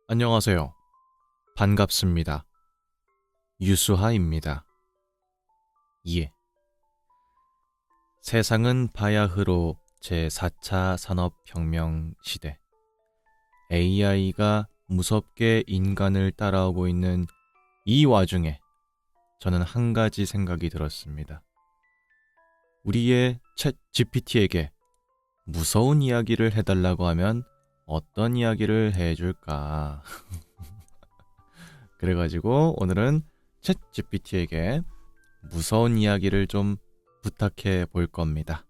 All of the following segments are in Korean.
안녕하세요. 반갑습니다. 유수하입니다. 예. 세상은 바야흐로 제4차 산업혁명 시대. AI가 무섭게 인간을 따라오고 있는 이 와중에 저는 한 가지 생각이 들었습니다. 우리의 챗 GPT에게 무서운 이야기를 해달라고 하면 어떤 이야기를 해줄까? 그래가지고 오늘은 챗 GPT에게 무서운 이야기를 좀 부탁해 볼 겁니다.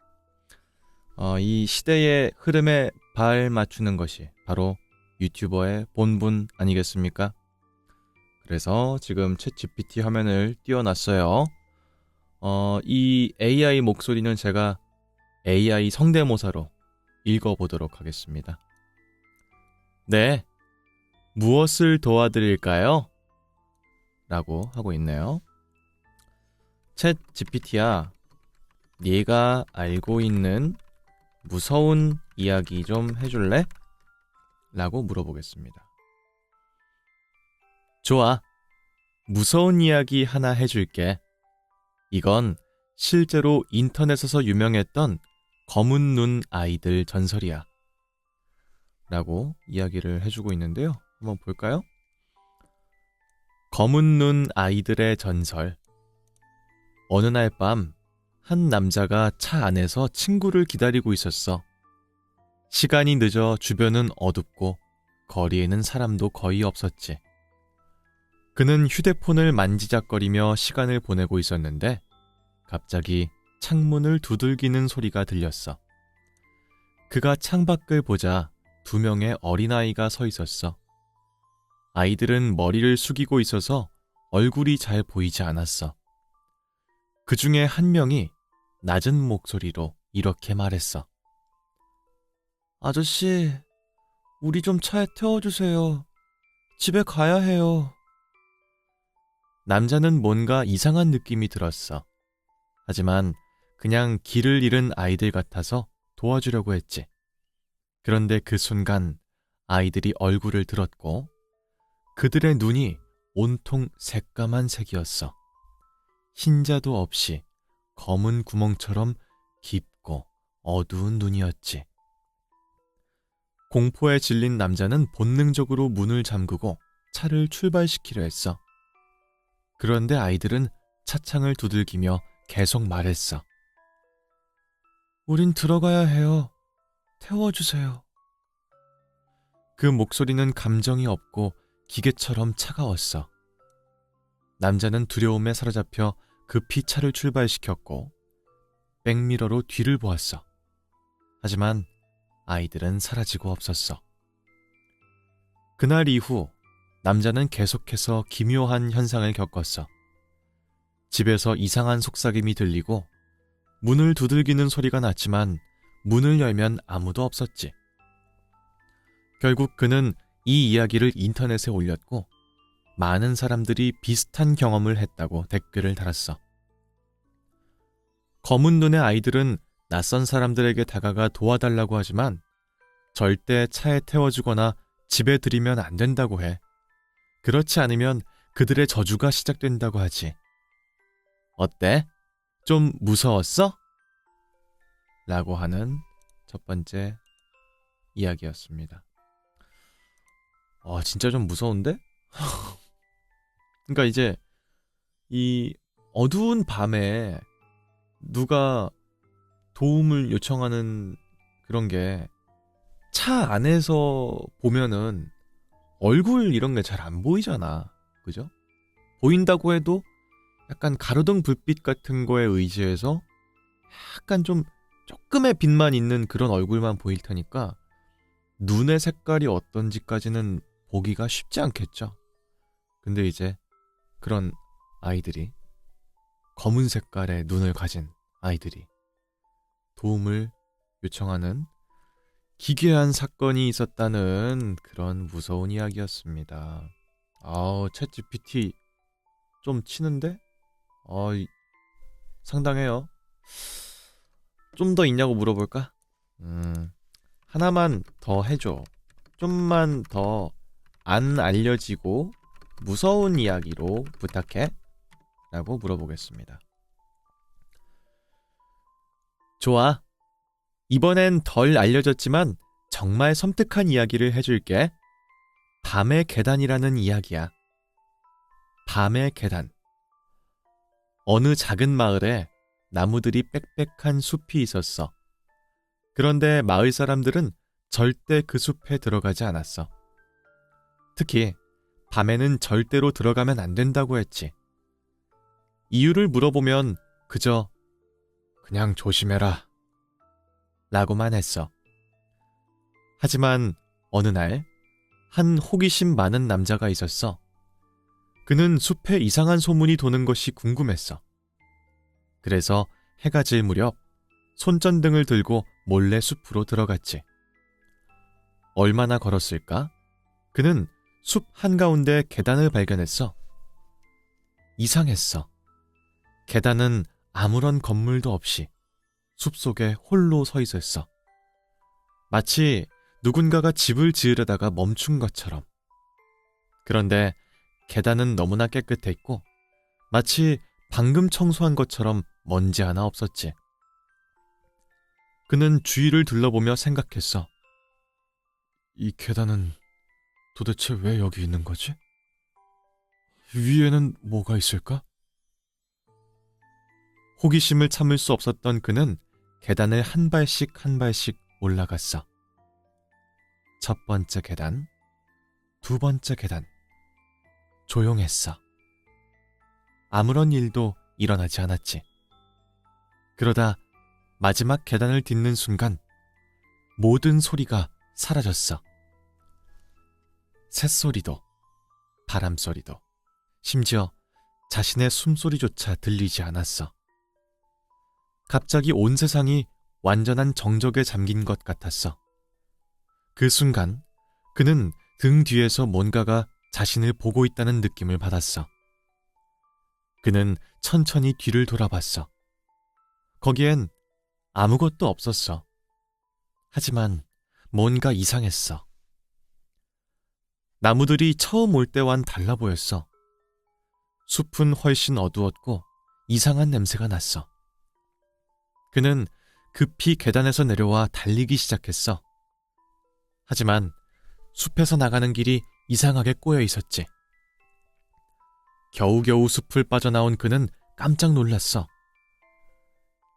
이 시대의 흐름에 발 맞추는 것이 바로 유튜버의 본분 아니겠습니까? 그래서 지금 챗 GPT 화면을 띄워놨어요. 이 AI 목소리는 제가 AI 성대모사로 읽어보도록 하겠습니다. 네, 무엇을 도와드릴까요? 라고 하고 있네요. 챗 GPT야, 네가 알고 있는 무서운 이야기 좀 해줄래? 라고 물어보겠습니다. 좋아, 무서운 이야기 하나 해줄게. 이건 실제로 인터넷에서 유명했던 검은 눈 아이들 전설이야. 라고 이야기를 해주고 있는데요. 한번 볼까요? 검은 눈 아이들의 전설. 어느 날 밤, 한 남자가 차 안에서 친구를 기다리고 있었어. 시간이 늦어 주변은 어둡고 거리에는 사람도 거의 없었지. 그는 휴대폰을 만지작거리며 시간을 보내고 있었는데 갑자기 창문을 두들기는 소리가 들렸어. 그가 창밖을 보자 2명의 어린아이가 서 있었어. 아이들은 머리를 숙이고 있어서 얼굴이 잘 보이지 않았어. 그 중에 한 명이 낮은 목소리로 이렇게 말했어. 아저씨, 우리 좀 차에 태워주세요. 집에 가야 해요. 남자는 뭔가 이상한 느낌이 들었어. 하지만 그냥 길을 잃은 아이들 같아서 도와주려고 했지. 그런데 그 순간 아이들이 얼굴을 들었고 그들의 눈이 온통 새까만 색이었어. 흰자도 없이 검은 구멍처럼 깊고 어두운 눈이었지. 공포에 질린 남자는 본능적으로 문을 잠그고 차를 출발시키려 했어. 그런데 아이들은 차창을 두들기며 계속 말했어. 우린 들어가야 해요. 태워주세요. 그 목소리는 감정이 없고 기계처럼 차가웠어. 남자는 두려움에 사로잡혀 급히 차를 출발시켰고 백미러로 뒤를 보았어. 하지만 아이들은 사라지고 없었어. 그날 이후 남자는 계속해서 기묘한 현상을 겪었어. 집에서 이상한 속삭임이 들리고 문을 두들기는 소리가 났지만 문을 열면 아무도 없었지. 결국 그는 이 이야기를 인터넷에 올렸고 많은 사람들이 비슷한 경험을 했다고 댓글을 달았어. 검은 눈의 아이들은 낯선 사람들에게 다가가 도와달라고 하지만 절대 차에 태워주거나 집에 들이면 안 된다고 해. 그렇지 않으면 그들의 저주가 시작된다고 하지. 어때? 좀 무서웠어? 라고 하는 첫 번째 이야기였습니다. 진짜 좀 무서운데? 그러니까 이제 이 어두운 밤에 누가 도움을 요청하는 그런 게 차 안에서 보면은 얼굴 이런 게 잘 안 보이잖아. 그죠? 보인다고 해도 약간 가로등 불빛 같은 거에 의지해서 약간 좀 조금의 빛만 있는 그런 얼굴만 보일 테니까 눈의 색깔이 어떤지까지는 보기가 쉽지 않겠죠. 근데 이제 그런 아이들이 검은 색깔의 눈을 가진 아이들이 도움을 요청하는 기괴한 사건이 있었다는 그런 무서운 이야기였습니다. 챗 GPT 좀 치는데? 상당해요. 좀 더 있냐고 물어볼까? 하나만 더 해줘. 좀만 더 안 알려지고 무서운 이야기로 부탁해 라고 물어보겠습니다. 좋아. 이번엔 덜 알려졌지만 정말 섬뜩한 이야기를 해줄게. 밤의 계단이라는 이야기야. 밤의 계단. 어느 작은 마을에 나무들이 빽빽한 숲이 있었어. 그런데 마을 사람들은 절대 그 숲에 들어가지 않았어. 특히 밤에는 절대로 들어가면 안 된다고 했지. 이유를 물어보면 그저 그냥 조심해라 라고만 했어. 하지만 어느 날 한 호기심 많은 남자가 있었어. 그는 숲에 이상한 소문이 도는 것이 궁금했어. 그래서 해가 질 무렵 손전등을 들고 몰래 숲으로 들어갔지. 얼마나 걸었을까? 그는 숲 한가운데 계단을 발견했어. 이상했어. 계단은 아무런 건물도 없이 숲속에 홀로 서 있었어. 마치 누군가가 집을 지으려다가 멈춘 것처럼. 그런데 계단은 너무나 깨끗했고 마치 방금 청소한 것처럼 먼지 하나 없었지. 그는 주위를 둘러보며 생각했어. 이 계단은 도대체 왜 여기 있는 거지? 위에는 뭐가 있을까? 호기심을 참을 수 없었던 그는 계단을 한 발씩 한 발씩 올라갔어. 첫 번째 계단, 두 번째 계단. 조용했어. 아무런 일도 일어나지 않았지. 그러다 마지막 계단을 딛는 순간 모든 소리가 사라졌어. 새소리도, 바람소리도, 심지어 자신의 숨소리조차 들리지 않았어. 갑자기 온 세상이 완전한 정적에 잠긴 것 같았어. 그 순간 그는 등 뒤에서 뭔가가 자신을 보고 있다는 느낌을 받았어. 그는 천천히 뒤를 돌아봤어. 거기엔 아무것도 없었어. 하지만 뭔가 이상했어. 나무들이 처음 올 때와는 달라 보였어. 숲은 훨씬 어두웠고 이상한 냄새가 났어. 그는 급히 계단에서 내려와 달리기 시작했어. 하지만 숲에서 나가는 길이 이상하게 꼬여 있었지. 겨우겨우 숲을 빠져나온 그는 깜짝 놀랐어.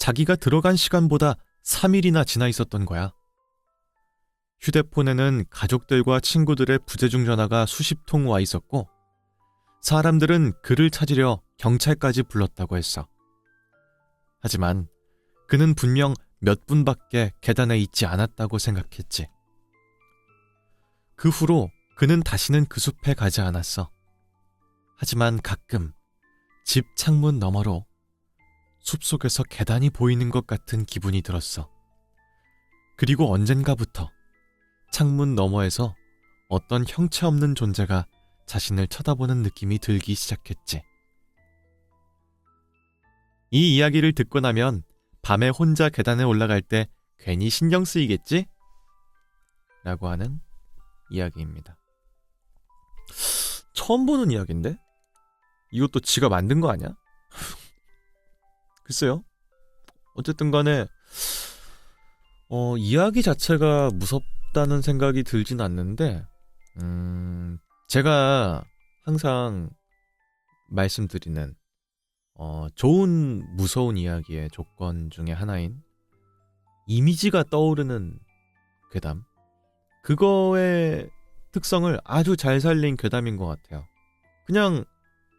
자기가 들어간 시간보다 3일이나 지나 있었던 거야. 휴대폰에는 가족들과 친구들의 부재중 전화가 수십 통 와 있었고 사람들은 그를 찾으려 경찰까지 불렀다고 했어. 하지만 그는 분명 몇 분밖에 계단에 있지 않았다고 생각했지. 그 후로 그는 다시는 그 숲에 가지 않았어. 하지만 가끔 집 창문 너머로 숲속에서 계단이 보이는 것 같은 기분이 들었어. 그리고 언젠가부터 창문 너머에서 어떤 형체 없는 존재가 자신을 쳐다보는 느낌이 들기 시작했지. 이 이야기를 듣고 나면 밤에 혼자 계단에 올라갈 때 괜히 신경 쓰이겠지? 라고 하는 이야기입니다. 처음 보는 이야기인데? 이것도 지가 만든 거 아니야? 글쎄요. 어쨌든 간에 이야기 자체가 무섭다는 생각이 들진 않는데 제가 항상 말씀드리는 좋은 무서운 이야기의 조건 중에 하나인 이미지가 떠오르는 괴담, 그거의 특성을 아주 잘 살린 괴담인 것 같아요. 그냥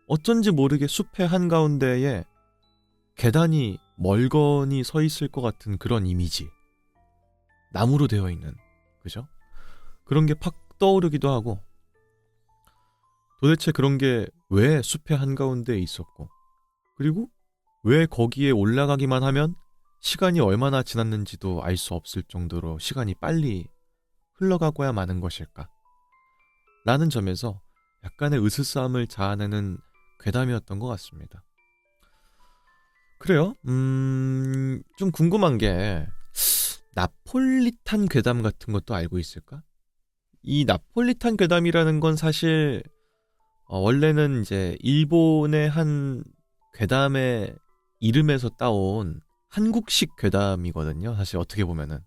어쩐지 모르게 숲의 한가운데에 계단이 멀거니 서 있을 것 같은 그런 이미지, 나무로 되어 있는, 그죠? 그런 게 팍 떠오르기도 하고, 도대체 그런 게 왜 숲의 한가운데에 있었고, 그리고 왜 거기에 올라가기만 하면 시간이 얼마나 지났는지도 알 수 없을 정도로 시간이 빨리 흘러가고야 마는 것일까? 라는 점에서 약간의 으스스함을 자아내는 괴담이었던 것 같습니다. 그래요? 좀 궁금한 게 나폴리탄 괴담 같은 것도 알고 있을까? 이 나폴리탄 괴담이라는 건 사실 원래는 이제 일본의 한 괴담의 이름에서 따온 한국식 괴담이거든요. 사실 어떻게 보면은.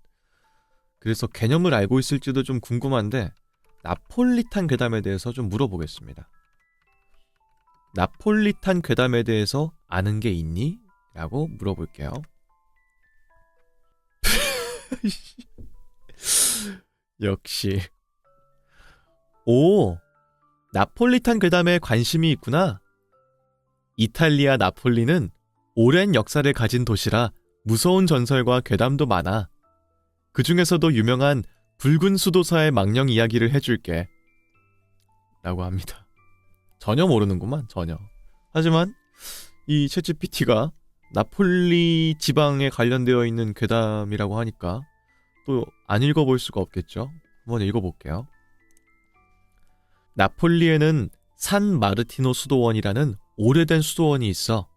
그래서 개념을 알고 있을지도 좀 궁금한데 나폴리탄 괴담에 대해서 좀 물어보겠습니다. 나폴리탄 괴담에 대해서 아는 게 있니? 라고 물어볼게요. 역시. 오, 나폴리탄 괴담에 관심이 있구나. 이탈리아 나폴리는 오랜 역사를 가진 도시라 무서운 전설과 괴담도 많아. 그 중에서도 유명한 붉은 수도사의 망령 이야기를 해줄게. 라고 합니다. 전혀 모르는구만, 전혀. 하지만 이 챗GPT가 나폴리 지방에 관련되어 있는 괴담이라고 하니까 또 안 읽어볼 수가 없겠죠. 한번 읽어볼게요. 나폴리에는 산 마르티노 수도원이라는 오래된 수도원이 있어.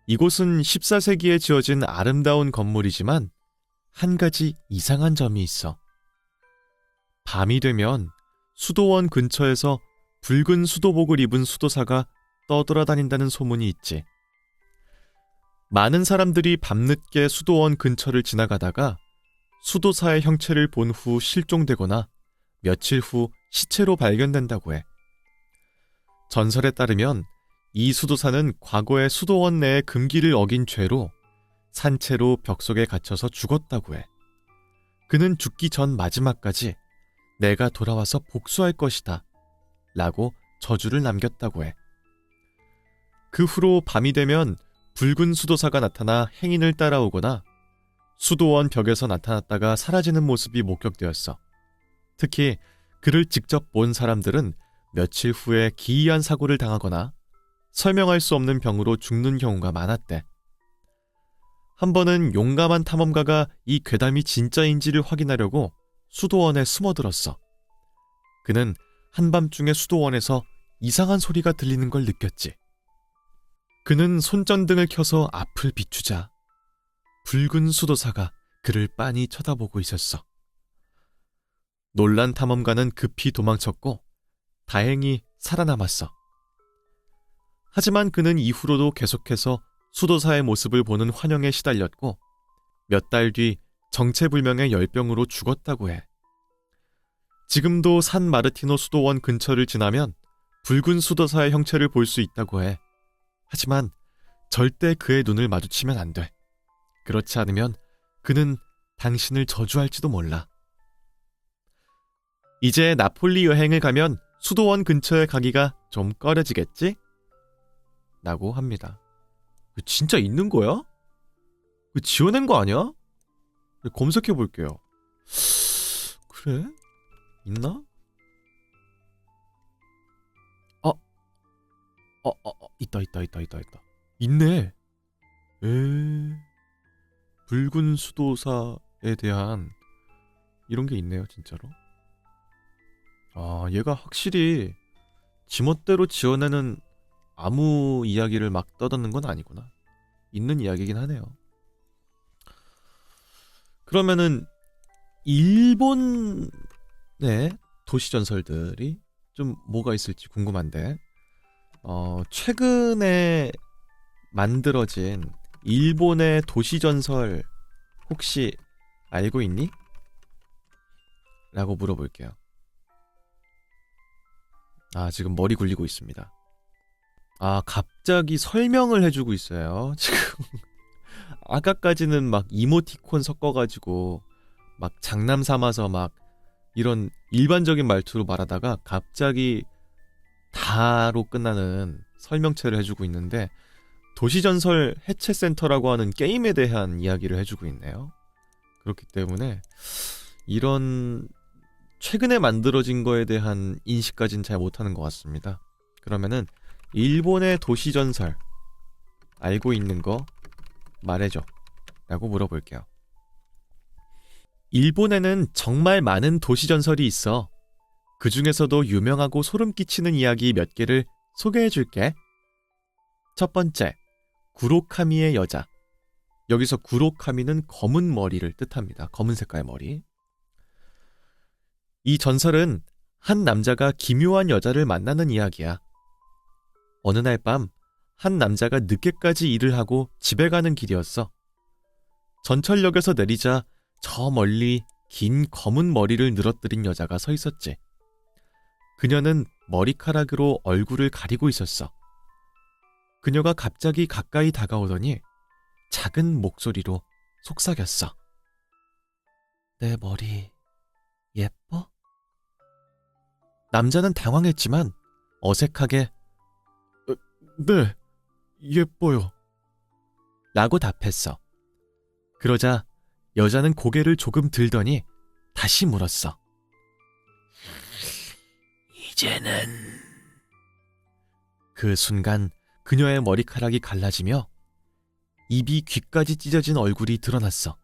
이곳은 14세기에 지어진 아름다운 건물이지만 한 가지 이상한 점이 있어. 밤이 되면 수도원 근처에서 붉은 수도복을 입은 수도사가 떠돌아다닌다는 소문이 있지. 많은 사람들이 밤늦게 수도원 근처를 지나가다가 수도사의 형체를 본 후 실종되거나 며칠 후 시체로 발견된다고 해. 전설에 따르면 이 수도사는 과거에 수도원 내의 금기를 어긴 죄로 산채로 벽 속에 갇혀서 죽었다고 해. 그는 죽기 전 마지막까지 내가 돌아와서 복수할 것이다 라고 저주를 남겼다고 해. 그 후로 밤이 되면 붉은 수도사가 나타나 행인을 따라오거나 수도원 벽에서 나타났다가 사라지는 모습이 목격되었어. 특히 그를 직접 본 사람들은 며칠 후에 기이한 사고를 당하거나 설명할 수 없는 병으로 죽는 경우가 많았대. 한 번은 용감한 탐험가가 이 괴담이 진짜인지를 확인하려고 수도원에 숨어들었어. 그는 한밤중에 수도원에서 이상한 소리가 들리는 걸 느꼈지. 그는 손전등을 켜서 앞을 비추자 붉은 수도사가 그를 빤히 쳐다보고 있었어. 놀란 탐험가는 급히 도망쳤고 다행히 살아남았어. 하지만 그는 이후로도 계속해서 수도사의 모습을 보는 환영에 시달렸고 몇 달 뒤 정체불명의 열병으로 죽었다고 해. 지금도 산 마르티노 수도원 근처를 지나면 붉은 수도사의 형체를 볼 수 있다고 해. 하지만 절대 그의 눈을 마주치면 안 돼. 그렇지 않으면 그는 당신을 저주할지도 몰라. 이제 나폴리 여행을 가면 수도원 근처에 가기가 좀 꺼려지겠지? 라고 합니다. 진짜 있는 거야? 지어낸 거 아니야? 검색해 볼게요. 그래? 있나? 있다. 있네. 붉은 수도사에 대한 이런 게 있네요, 진짜로. 얘가 확실히 지멋대로 지어내는 아무 이야기를 막 떠드는 건 아니구나. 있는 이야기긴 하네요. 그러면은 일본의 도시 전설들이 좀 뭐가 있을지 궁금한데, 최근에 만들어진 일본의 도시 전설 혹시 알고 있니? 라고 물어볼게요. 지금 머리 굴리고 있습니다. 갑자기 설명을 해주고 있어요. 지금 아까까지는 막 이모티콘 섞어가지고 막 장남 삼아서 막 이런 일반적인 말투로 말하다가 갑자기 다로 끝나는 설명체를 해주고 있는데, 도시전설 해체센터라고 하는 게임에 대한 이야기를 해주고 있네요. 그렇기 때문에 이런 최근에 만들어진 거에 대한 인식까지는 잘 못하는 것 같습니다. 그러면은 일본의 도시전설 알고 있는 거 말해줘 라고 물어볼게요. 일본에는 정말 많은 도시전설이 있어. 그 중에서도 유명하고 소름 끼치는 이야기 몇 개를 소개해줄게. 첫 번째, 구로카미의 여자. 여기서 구로카미는 검은 머리를 뜻합니다. 검은 색깔 머리. 이 전설은 한 남자가 기묘한 여자를 만나는 이야기야. 어느 날 밤, 한 남자가 늦게까지 일을 하고 집에 가는 길이었어. 전철역에서 내리자 저 멀리 긴 검은 머리를 늘어뜨린 여자가 서 있었지. 그녀는 머리카락으로 얼굴을 가리고 있었어. 그녀가 갑자기 가까이 다가오더니 작은 목소리로 속삭였어. 내 머리 예뻐? 남자는 당황했지만 어색하게 네, 예뻐요. 라고 답했어. 그러자 여자는 고개를 조금 들더니 다시 물었어. 이제는... 그 순간 그녀의 머리카락이 갈라지며 입이 귀까지 찢어진 얼굴이 드러났어.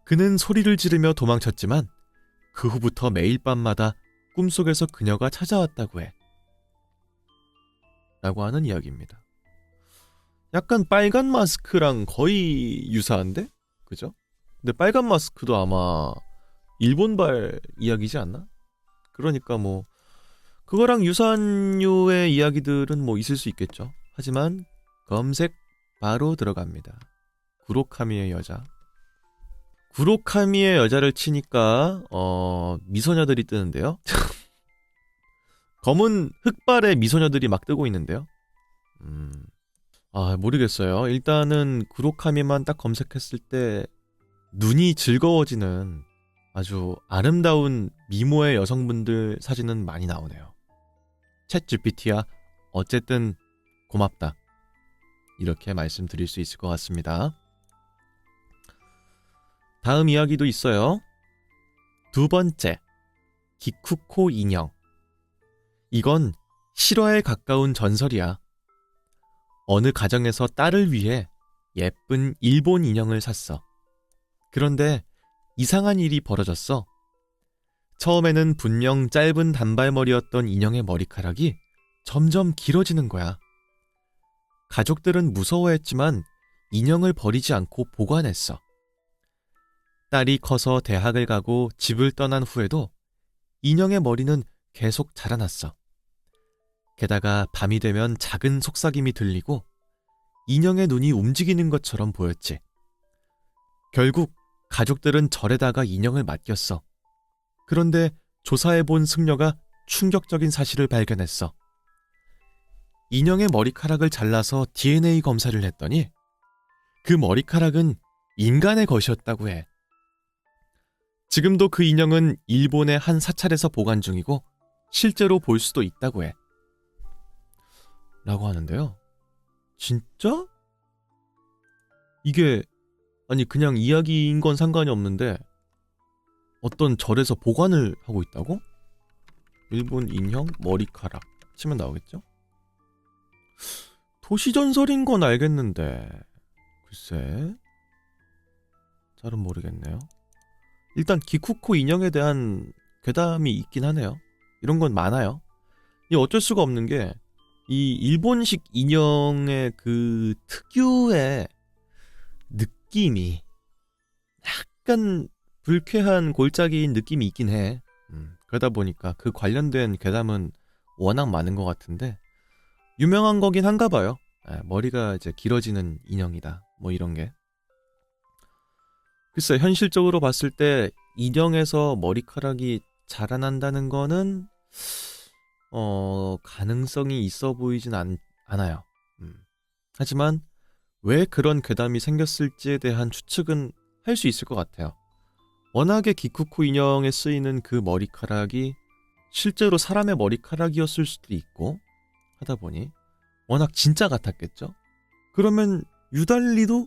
그는 소리를 지르며 도망쳤지만 그 후부터 매일 밤마다 꿈속에서 그녀가 찾아왔다고 해. 라고 하는 이야기입니다. 약간 빨간 마스크랑 거의 유사한데? 그죠? 근데 빨간 마스크도 아마 일본발 이야기지 않나? 그러니까 뭐 그거랑 유사한 류의 이야기들은 뭐 있을 수 있겠죠. 하지만 검색 바로 들어갑니다. 구로카미의 여자. 구로카미의 여자를 치니까 미소녀들이 뜨는데요. 검은 흑발의 미소녀들이 막 뜨고 있는데요. 모르겠어요. 일단은 구로카미만 딱 검색했을 때 눈이 즐거워지는 아주 아름다운 미모의 여성분들 사진은 많이 나오네요. 챗 GPT야 어쨌든 고맙다. 이렇게 말씀드릴 수 있을 것 같습니다. 다음 이야기도 있어요. 두 번째, 기쿠코 인형. 이건 실화에 가까운 전설이야. 어느 가정에서 딸을 위해 예쁜 일본 인형을 샀어. 그런데 이상한 일이 벌어졌어. 처음에는 분명 짧은 단발머리였던 인형의 머리카락이 점점 길어지는 거야. 가족들은 무서워했지만 인형을 버리지 않고 보관했어. 딸이 커서 대학을 가고 집을 떠난 후에도 인형의 머리는 계속 자라났어. 게다가 밤이 되면 작은 속삭임이 들리고 인형의 눈이 움직이는 것처럼 보였지. 결국 가족들은 절에다가 인형을 맡겼어. 그런데 조사해본 승려가 충격적인 사실을 발견했어. 인형의 머리카락을 잘라서 DNA 검사를 했더니 그 머리카락은 인간의 것이었다고 해. 지금도 그 인형은 일본의 한 사찰에서 보관 중이고 실제로 볼 수도 있다고 해. 라고 하는데요. 진짜? 이게 그냥 이야기인 건 상관이 없는데 어떤 절에서 보관을 하고 있다고? 일본 인형 머리카락 치면 나오겠죠? 도시전설인 건 알겠는데 글쎄 잘은 모르겠네요. 일단 기쿠코 인형에 대한 괴담이 있긴 하네요. 이런 건 많아요. 이 어쩔 수가 없는 게 이 일본식 인형의 그 특유의 느낌이 약간 불쾌한 골짜기인 느낌이 있긴 해. 그러다 보니까 그 관련된 괴담은 워낙 많은 것 같은데 유명한 거긴 한가 봐요. 머리가 이제 길어지는 인형이다. 뭐 이런 게. 글쎄 현실적으로 봤을 때 인형에서 머리카락이 자라난다는 거는 가능성이 있어 보이진 않아요. 하지만 왜 그런 괴담이 생겼을지에 대한 추측은 할 수 있을 것 같아요. 워낙에 기쿠코 인형에 쓰이는 그 머리카락이 실제로 사람의 머리카락이었을 수도 있고 하다 보니 워낙 진짜 같았겠죠? 그러면 유달리도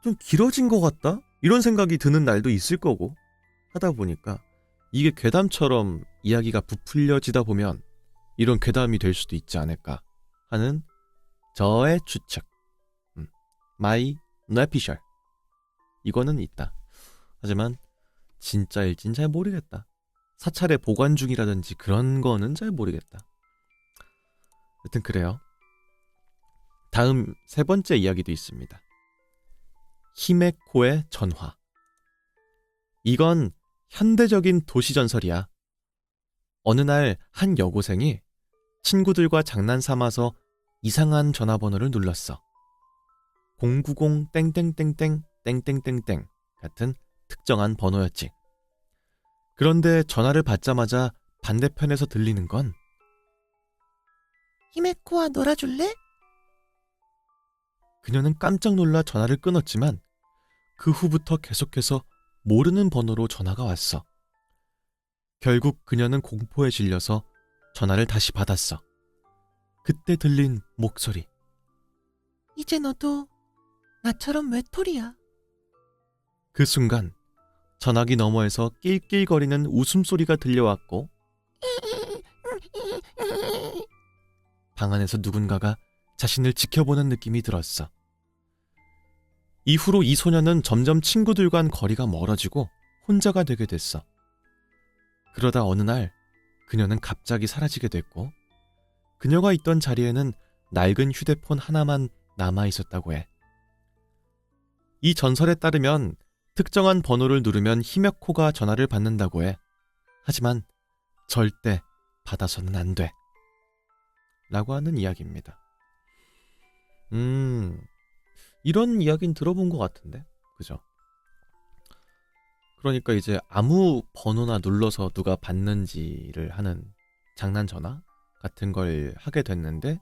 좀 길어진 것 같다? 이런 생각이 드는 날도 있을 거고 하다 보니까 이게 괴담처럼 이야기가 부풀려지다 보면 이런 괴담이 될 수도 있지 않을까 하는 저의 추측. 마이 뇌피셜. 이거는 있다. 하지만 진짜일진 잘 모르겠다. 사찰에 보관 중이라든지 그런 거는 잘 모르겠다. 여튼 그래요. 다음 세 번째 이야기도 있습니다. 히메코의 전화. 이건 현대적인 도시 전설이야. 어느 날 한 여고생이 친구들과 장난삼아서 이상한 전화번호를 눌렀어. 090 땡땡땡땡 땡땡땡땡 같은 특정한 번호였지. 그런데 전화를 받자마자 반대편에서 들리는 건 히메코와 놀아줄래? 그녀는 깜짝 놀라 전화를 끊었지만 그 후부터 계속해서 모르는 번호로 전화가 왔어. 결국 그녀는 공포에 질려서 전화를 다시 받았어. 그때 들린 목소리. 이제 너도 나처럼 외톨이야. 그 순간 전화기 너머에서 낄낄거리는 웃음소리가 들려왔고 방 안에서 누군가가 자신을 지켜보는 느낌이 들었어. 이후로 이 소녀는 점점 친구들과는 거리가 멀어지고 혼자가 되게 됐어. 그러다 어느 날 그녀는 갑자기 사라지게 됐고 그녀가 있던 자리에는 낡은 휴대폰 하나만 남아있었다고 해. 이 전설에 따르면 특정한 번호를 누르면 히메코가 전화를 받는다고 해. 하지만 절대 받아서는 안 돼. 라고 하는 이야기입니다. 이런 이야기는 들어본 것 같은데, 그죠? 그러니까 이제 아무 번호나 눌러서 누가 받는지를 하는 장난 전화 같은 걸 하게 됐는데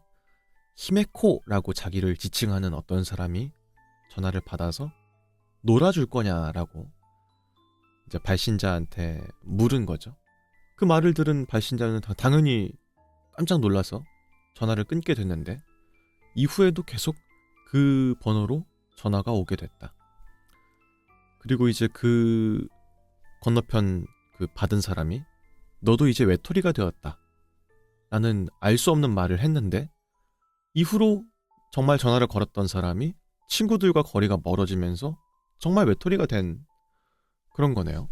히메코라고 자기를 지칭하는 어떤 사람이 전화를 받아서 놀아줄 거냐라고 이제 발신자한테 물은 거죠. 그 말을 들은 발신자는 당연히 깜짝 놀라서 전화를 끊게 됐는데 이후에도 계속 그 번호로 전화가 오게 됐다. 그리고 이제 그 건너편 그 받은 사람이 너도 이제 외톨이가 되었다 라는 알 수 없는 말을 했는데 이후로 정말 전화를 걸었던 사람이 친구들과 거리가 멀어지면서 정말 외톨이가 된 그런 거네요.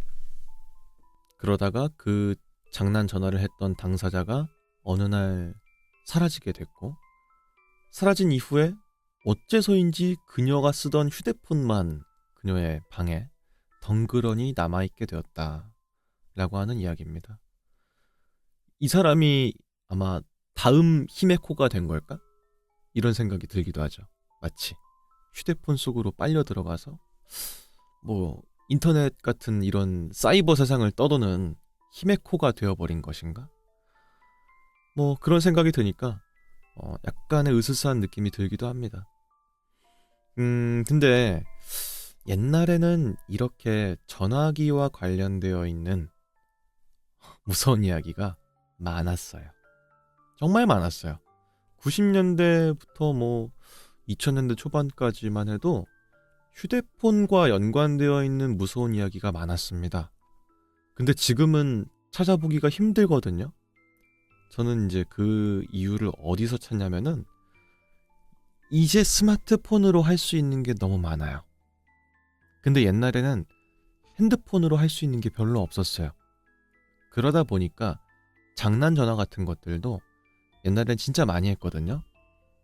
그러다가 그 장난 전화를 했던 당사자가 어느 날 사라지게 됐고 사라진 이후에 어째서인지 그녀가 쓰던 휴대폰만 그녀의 방에 덩그러니 남아있게 되었다 라고 하는 이야기입니다. 이 사람이 아마 다음 히메코가 된 걸까? 이런 생각이 들기도 하죠. 마치 휴대폰 속으로 빨려 들어가서 뭐 인터넷 같은 이런 사이버 세상을 떠도는 히메코가 되어버린 것인가? 뭐 그런 생각이 드니까 약간의 으스스한 느낌이 들기도 합니다. 근데 옛날에는 이렇게 전화기와 관련되어 있는 무서운 이야기가 많았어요. 정말 많았어요. 90년대부터 뭐 2000년대 초반까지만 해도 휴대폰과 연관되어 있는 무서운 이야기가 많았습니다. 근데 지금은 찾아보기가 힘들거든요. 저는 이제 그 이유를 어디서 찾냐면은 이제 스마트폰으로 할 수 있는 게 너무 많아요. 근데 옛날에는 핸드폰으로 할 수 있는 게 별로 없었어요. 그러다 보니까 장난 전화 같은 것들도 옛날엔 진짜 많이 했거든요.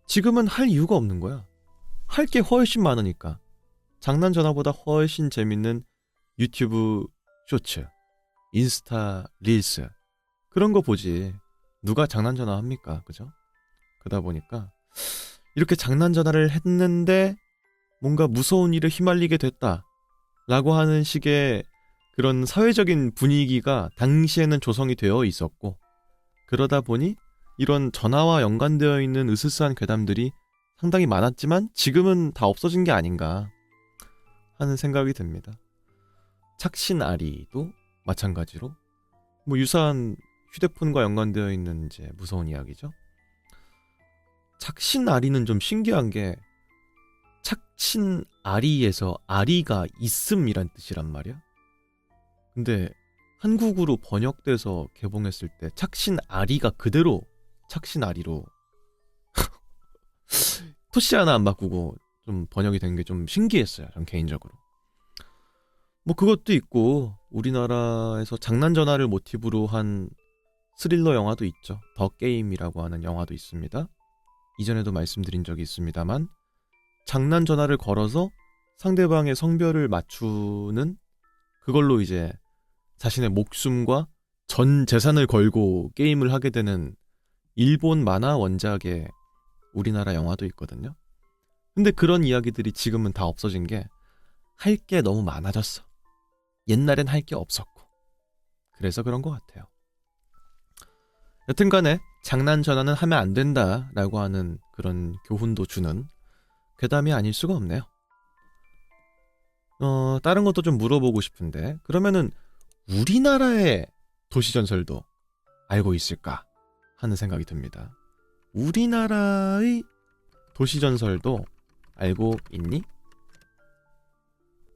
지금은 할 이유가 없는 거야. 할 게 훨씬 많으니까. 장난 전화보다 훨씬 재밌는 유튜브 쇼츠, 인스타 릴스 그런 거 보지. 누가 장난 전화 합니까? 그죠? 그러다 보니까 이렇게 장난 전화를 했는데 뭔가 무서운 일에 휘말리게 됐다 라고 하는 식의 그런 사회적인 분위기가 당시에는 조성이 되어 있었고 그러다 보니 이런 전화와 연관되어 있는 으스스한 괴담들이 상당히 많았지만 지금은 다 없어진 게 아닌가 하는 생각이 듭니다. 착신아리도 마찬가지로 뭐 유사한 휴대폰과 연관되어 있는 이제 무서운 이야기죠. 착신아리는 좀 신기한 게 착신아리에서 아리가 있음이란 뜻이란 말이야. 근데 한국어로 번역돼서 개봉했을 때 착신아리가 그대로 착신아리로 토시 하나 안 바꾸고 좀 번역이 된 게 좀 신기했어요. 전 개인적으로. 뭐 그것도 있고 우리나라에서 장난 전화를 모티브로 한 스릴러 영화도 있죠. 더 게임이라고 하는 영화도 있습니다. 이전에도 말씀드린 적이 있습니다만 장난 전화를 걸어서 상대방의 성별을 맞추는 그걸로 이제 자신의 목숨과 전 재산을 걸고 게임을 하게 되는 일본 만화 원작의 우리나라 영화도 있거든요. 근데 그런 이야기들이 지금은 다 없어진 게 할 게 너무 많아졌어. 옛날엔 할 게 없었고. 그래서 그런 것 같아요. 여튼간에 장난 전화는 하면 안 된다라고 하는 그런 교훈도 주는 괴담이 아닐 수가 없네요. 다른 것도 좀 물어보고 싶은데 그러면은 우리나라의 도시전설도 알고 있을까 하는 생각이 듭니다. 우리나라의 도시전설도 알고 있니?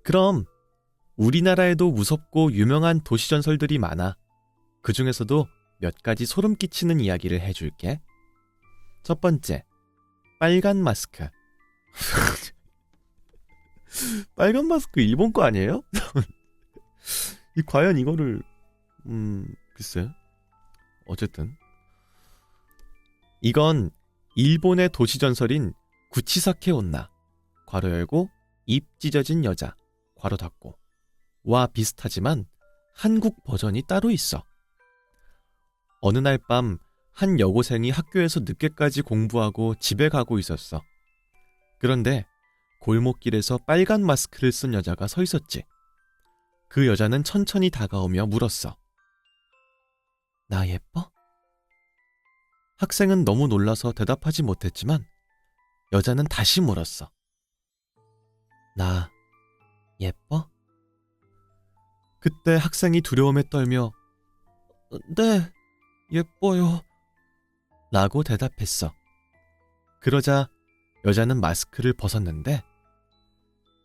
그럼 우리나라에도 무섭고 유명한 도시전설들이 많아. 그 중에서도 몇 가지 소름 끼치는 이야기를 해줄게. 첫 번째, 빨간 마스크. 빨간 마스크 일본 거 아니에요? 과연 이거를 글쎄. 어쨌든 이건 일본의 도시전설인 구치사케 온나 괄호 열고 입 찢어진 여자 괄호 닫고 와 비슷하지만 한국 버전이 따로 있어. 어느 날 밤 한 여고생이 학교에서 늦게까지 공부하고 집에 가고 있었어. 그런데 골목길에서 빨간 마스크를 쓴 여자가 서 있었지. 그 여자는 천천히 다가오며 물었어. 나 예뻐? 학생은 너무 놀라서 대답하지 못했지만 여자는 다시 물었어. 나 예뻐? 그때 학생이 두려움에 떨며 네, 예뻐요 라고 대답했어. 그러자 여자는 마스크를 벗었는데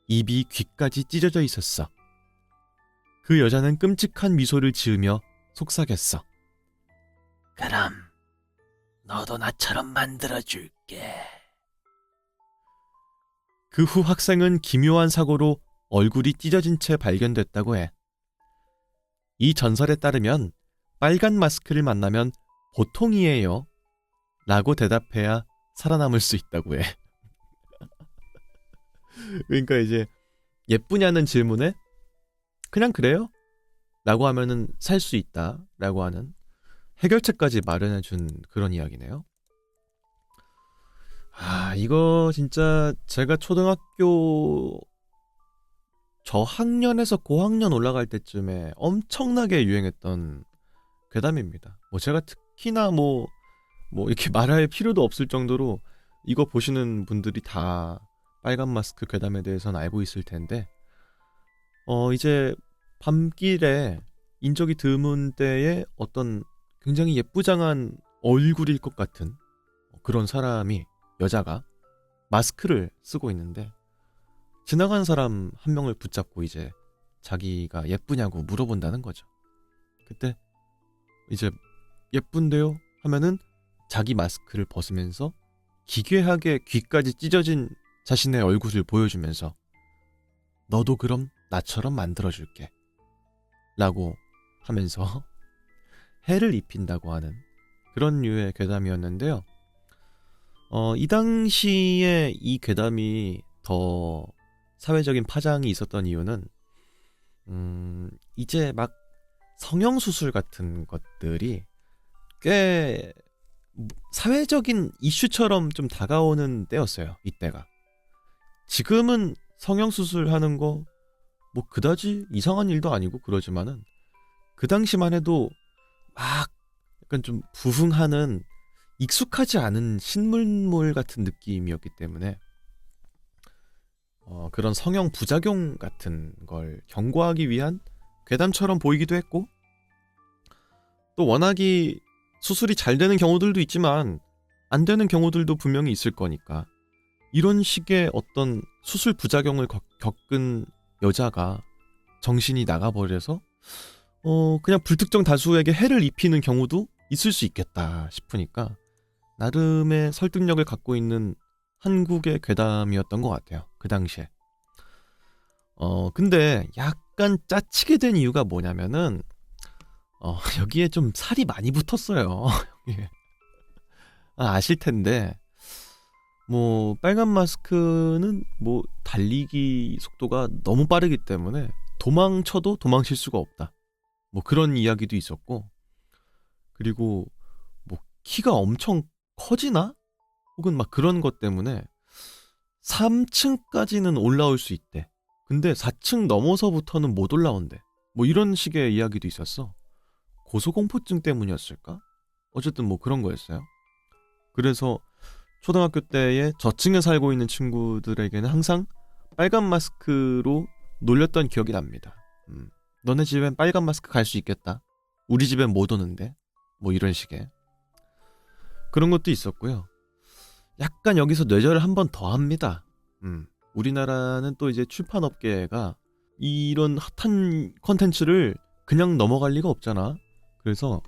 입이 귀까지 찢어져 있었어. 그 여자는 끔찍한 미소를 지으며 속삭였어. 그럼 너도 나처럼 만들어줄게. 그 후 학생은 기묘한 사고로 얼굴이 찢어진 채 발견됐다고 해. 이 전설에 따르면 빨간 마스크를 만나면 보통이에요 라고 대답해야 살아남을 수 있다고 해. 그러니까 이제 예쁘냐는 질문에 그냥 그래요? 라고 하면은 살 수 있다 라고 하는 해결책까지 마련해준 그런 이야기네요. 이거 진짜 제가 초등학교 저학년에서 고학년 올라갈 때쯤에 엄청나게 유행했던 괴담입니다. 제가 특히나 이렇게 말할 필요도 없을 정도로 이거 보시는 분들이 다 빨간 마스크 괴담에 대해서는 알고 있을 텐데, 이제 밤길에 인적이 드문 때에 어떤 굉장히 예쁘장한 얼굴일 것 같은 그런 사람이, 여자가 마스크를 쓰고 있는데 지나가는 사람 한 명을 붙잡고 이제 자기가 예쁘냐고 물어본다는 거죠. 그때 이제 예쁜데요? 하면은 자기 마스크를 벗으면서 기괴하게 귀까지 찢어진 자신의 얼굴을 보여주면서 너도 그럼 나처럼 만들어줄게 라고 하면서 해를 입힌다고 하는 그런 류의 괴담이었는데요. 이 당시에 이 괴담이 더 사회적인 파장이 있었던 이유는 이제 막 성형수술 같은 것들이 꽤 사회적인 이슈처럼 좀 다가오는 때였어요. 이때가. 지금은 성형수술 하는 거 그다지 이상한 일도 아니고 그러지만은 그 당시만 해도 막 약간 좀 부흥하는 익숙하지 않은 신문물 같은 느낌이었기 때문에 그런 성형 부작용 같은 걸 경고하기 위한 괴담처럼 보이기도 했고, 또 워낙이 수술이 잘 되는 경우들도 있지만 안 되는 경우들도 분명히 있을 거니까 이런 식의 어떤 수술 부작용을 겪은 여자가 정신이 나가버려서 그냥 불특정 다수에게 해를 입히는 경우도 있을 수 있겠다 싶으니까 나름의 설득력을 갖고 있는 한국의 괴담이었던 것 같아요. 그 당시에. 근데 약간 짜치게 된 이유가 뭐냐면은 여기에 좀 살이 많이 붙었어요. 아실 텐데 빨간 마스크는 달리기 속도가 너무 빠르기 때문에 도망쳐도 도망칠 수가 없다. 뭐 그런 이야기도 있었고, 그리고 뭐 키가 엄청 커지나? 혹은 막 그런 것 때문에 3층까지는 올라올 수 있대. 근데 4층 넘어서부터는 못 올라온대. 뭐 이런 식의 이야기도 있었어. 고소공포증 때문이었을까? 어쨌든 뭐 그런 거였어요. 그래서 초등학교 때에 저층에 살고 있는 친구들에게는 항상 빨간 마스크로 놀렸던 기억이 납니다. 너네 집엔 빨간 마스크 갈 수 있겠다. 우리 집엔 못 오는데. 뭐 이런 식의. 그런 것도 있었고요. 약간 여기서 뇌절을 한 번 더 합니다. 우리나라는 또 이제 출판업계가 이런 핫한 컨텐츠를 그냥 넘어갈 리가 없잖아. 그래서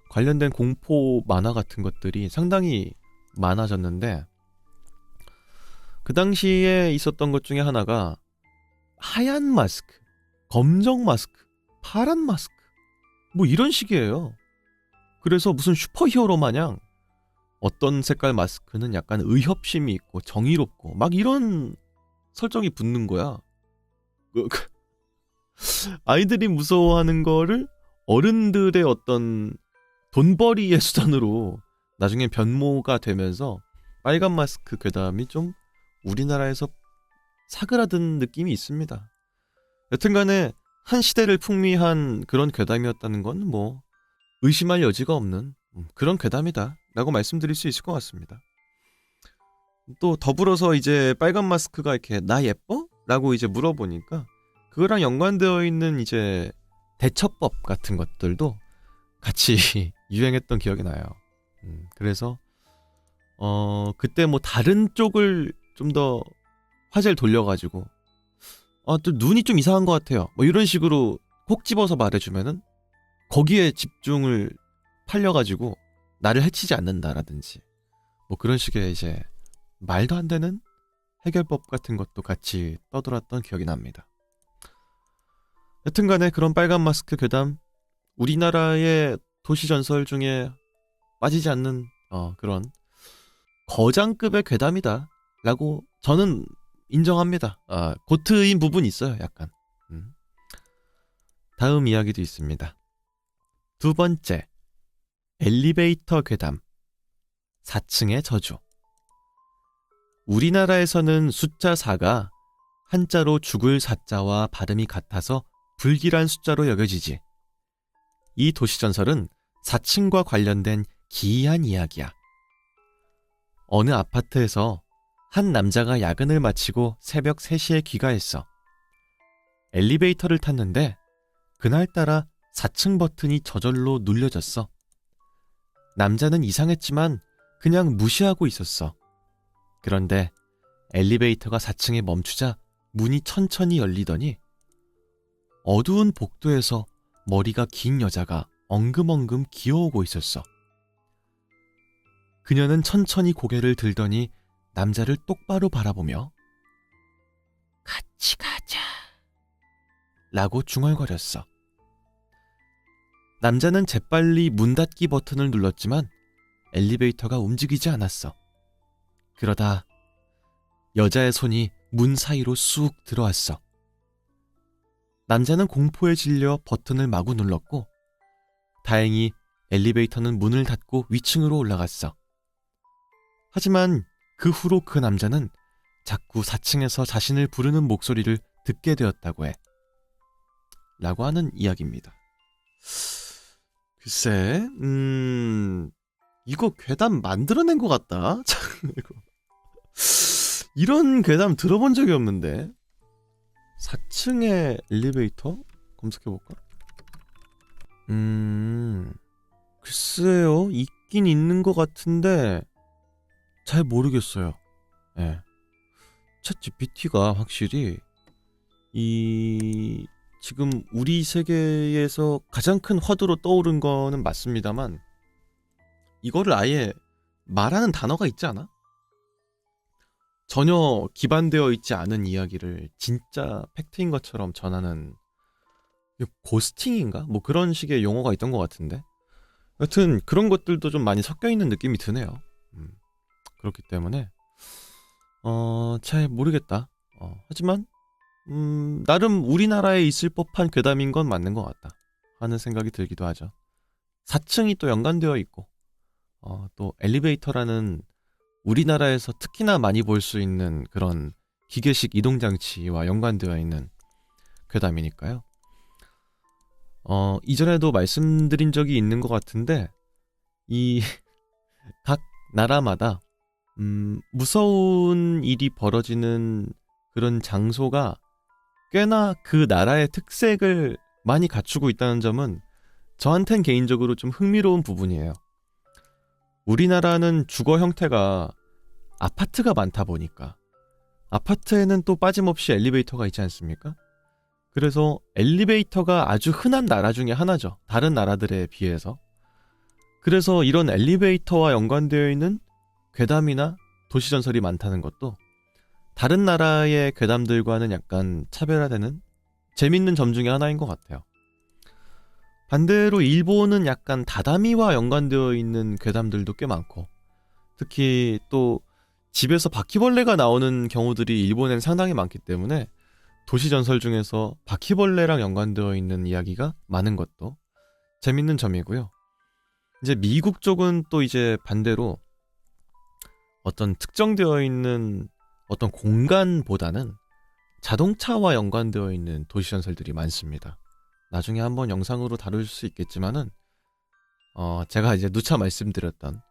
관련된 공포 만화 같은 것들이 상당히 많아졌는데, 그 당시에 있었던 것 중에 하나가 하얀 마스크, 검정 마스크, 파란 마스크, 뭐 이런 식이에요. 그래서 무슨 슈퍼히어로 마냥 어떤 색깔 마스크는 약간 의협심이 있고 정의롭고 막 이런 설정이 붙는 거야. 아이들이 무서워하는 거를 어른들의 어떤 돈벌이의 수단으로 나중에 변모가 되면서 빨간 마스크 괴담이 좀 우리나라에서 사그라든 느낌이 있습니다. 여튼간에 한 시대를 풍미한 그런 괴담이었다는 건 뭐 의심할 여지가 없는 그런 괴담이다 라고 말씀드릴 수 있을 것 같습니다. 또 더불어서 이제 빨간 마스크가 이렇게 나 예뻐? 라고 이제 물어보니까 그거랑 연관되어 있는 이제 대처법 같은 것들도 같이 유행했던 기억이 나요. 그래서 그때 뭐 다른 쪽을 좀 더 화제를 돌려가지고 또 눈이 좀 이상한 것 같아요. 뭐 이런 식으로 콕 집어서 말해주면은 거기에 집중을 팔려가지고 나를 해치지 않는다라든지 뭐 그런 식의 이제 말도 안 되는 해결법 같은 것도 같이 떠돌았던 기억이 납니다. 여튼간에 그런 빨간 마스크 괴담, 우리나라의 도시 전설 중에 빠지지 않는 그런 거장급의 괴담이다 라고 저는 인정합니다. 고트인 부분이 있어요. 약간. 다음 이야기도 있습니다. 두 번째, 엘리베이터 괴담, 4층의 저주. 우리나라에서는 숫자 4가 한자로 죽을 사자와 발음이 같아서 불길한 숫자로 여겨지지. 이 도시전설은 4층과 관련된 기이한 이야기야. 어느 아파트에서 한 남자가 야근을 마치고 새벽 3시에 귀가했어. 엘리베이터를 탔는데 그날따라 4층 버튼이 저절로 눌려졌어. 남자는 이상했지만 그냥 무시하고 있었어. 그런데 엘리베이터가 4층에 멈추자 문이 천천히 열리더니 어두운 복도에서 머리가 긴 여자가 엉금엉금 기어오고 있었어. 그녀는 천천히 고개를 들더니 남자를 똑바로 바라보며 같이 가자 라고 중얼거렸어. 남자는 재빨리 문 닫기 버튼을 눌렀지만 엘리베이터가 움직이지 않았어. 그러다 여자의 손이 문 사이로 쑥 들어왔어. 남자는 공포에 질려 버튼을 마구 눌렀고 다행히 엘리베이터는 문을 닫고 위층으로 올라갔어. 하지만 그 후로 그 남자는 자꾸 4층에서 자신을 부르는 목소리를 듣게 되었다고 해. 라고 하는 이야기입니다. 글쎄, 이거 괴담 만들어낸 것 같다. 이런 괴담 들어본 적이 없는데. 4층의 엘리베이터? 검색해볼까? 글쎄요, 있긴 있는 것 같은데 잘 모르겠어요. 예. 챗 GPT가 확실히 지금 우리 세계에서 가장 큰 화두로 떠오른 거는 맞습니다만 이거를 아예 말하는 단어가 있지 않아? 전혀 기반되어 있지 않은 이야기를 진짜 팩트인 것처럼 전하는 고스팅인가? 뭐 그런 식의 용어가 있던 것 같은데 여튼 그런 것들도 좀 많이 섞여 있는 느낌이 드네요. 그렇기 때문에 잘 모르겠다. 하지만 나름 우리나라에 있을 법한 괴담인 건 맞는 것 같다. 하는 생각이 들기도 하죠. 4층이 또 연관되어 있고 또 엘리베이터라는 우리나라에서 특히나 많이 볼 수 있는 그런 기계식 이동장치와 연관되어 있는 괴담이니까요. 이전에도 말씀드린 적이 있는 것 같은데 이 각 나라마다 무서운 일이 벌어지는 그런 장소가 꽤나 그 나라의 특색을 많이 갖추고 있다는 점은 저한텐 개인적으로 좀 흥미로운 부분이에요. 우리나라는 주거 형태가 아파트가 많다 보니까 아파트에는 또 빠짐없이 엘리베이터가 있지 않습니까? 그래서 엘리베이터가 아주 흔한 나라 중에 하나죠. 다른 나라들에 비해서. 그래서 이런 엘리베이터와 연관되어 있는 괴담이나 도시전설이 많다는 것도 다른 나라의 괴담들과는 약간 차별화되는 재밌는 점 중에 하나인 것 같아요. 반대로 일본은 약간 다다미와 연관되어 있는 괴담들도 꽤 많고 특히 또 집에서 바퀴벌레가 나오는 경우들이 일본엔 상당히 많기 때문에 도시전설 중에서 바퀴벌레랑 연관되어 있는 이야기가 많은 것도 재밌는 점이고요. 이제 미국 쪽은 또 이제 반대로 어떤 특정되어 있는 어떤 공간보다는 자동차와 연관되어 있는 도시전설들이 많습니다. 나중에 한번 영상으로 다룰 수 있겠지만은 제가 이제 누차 말씀드렸던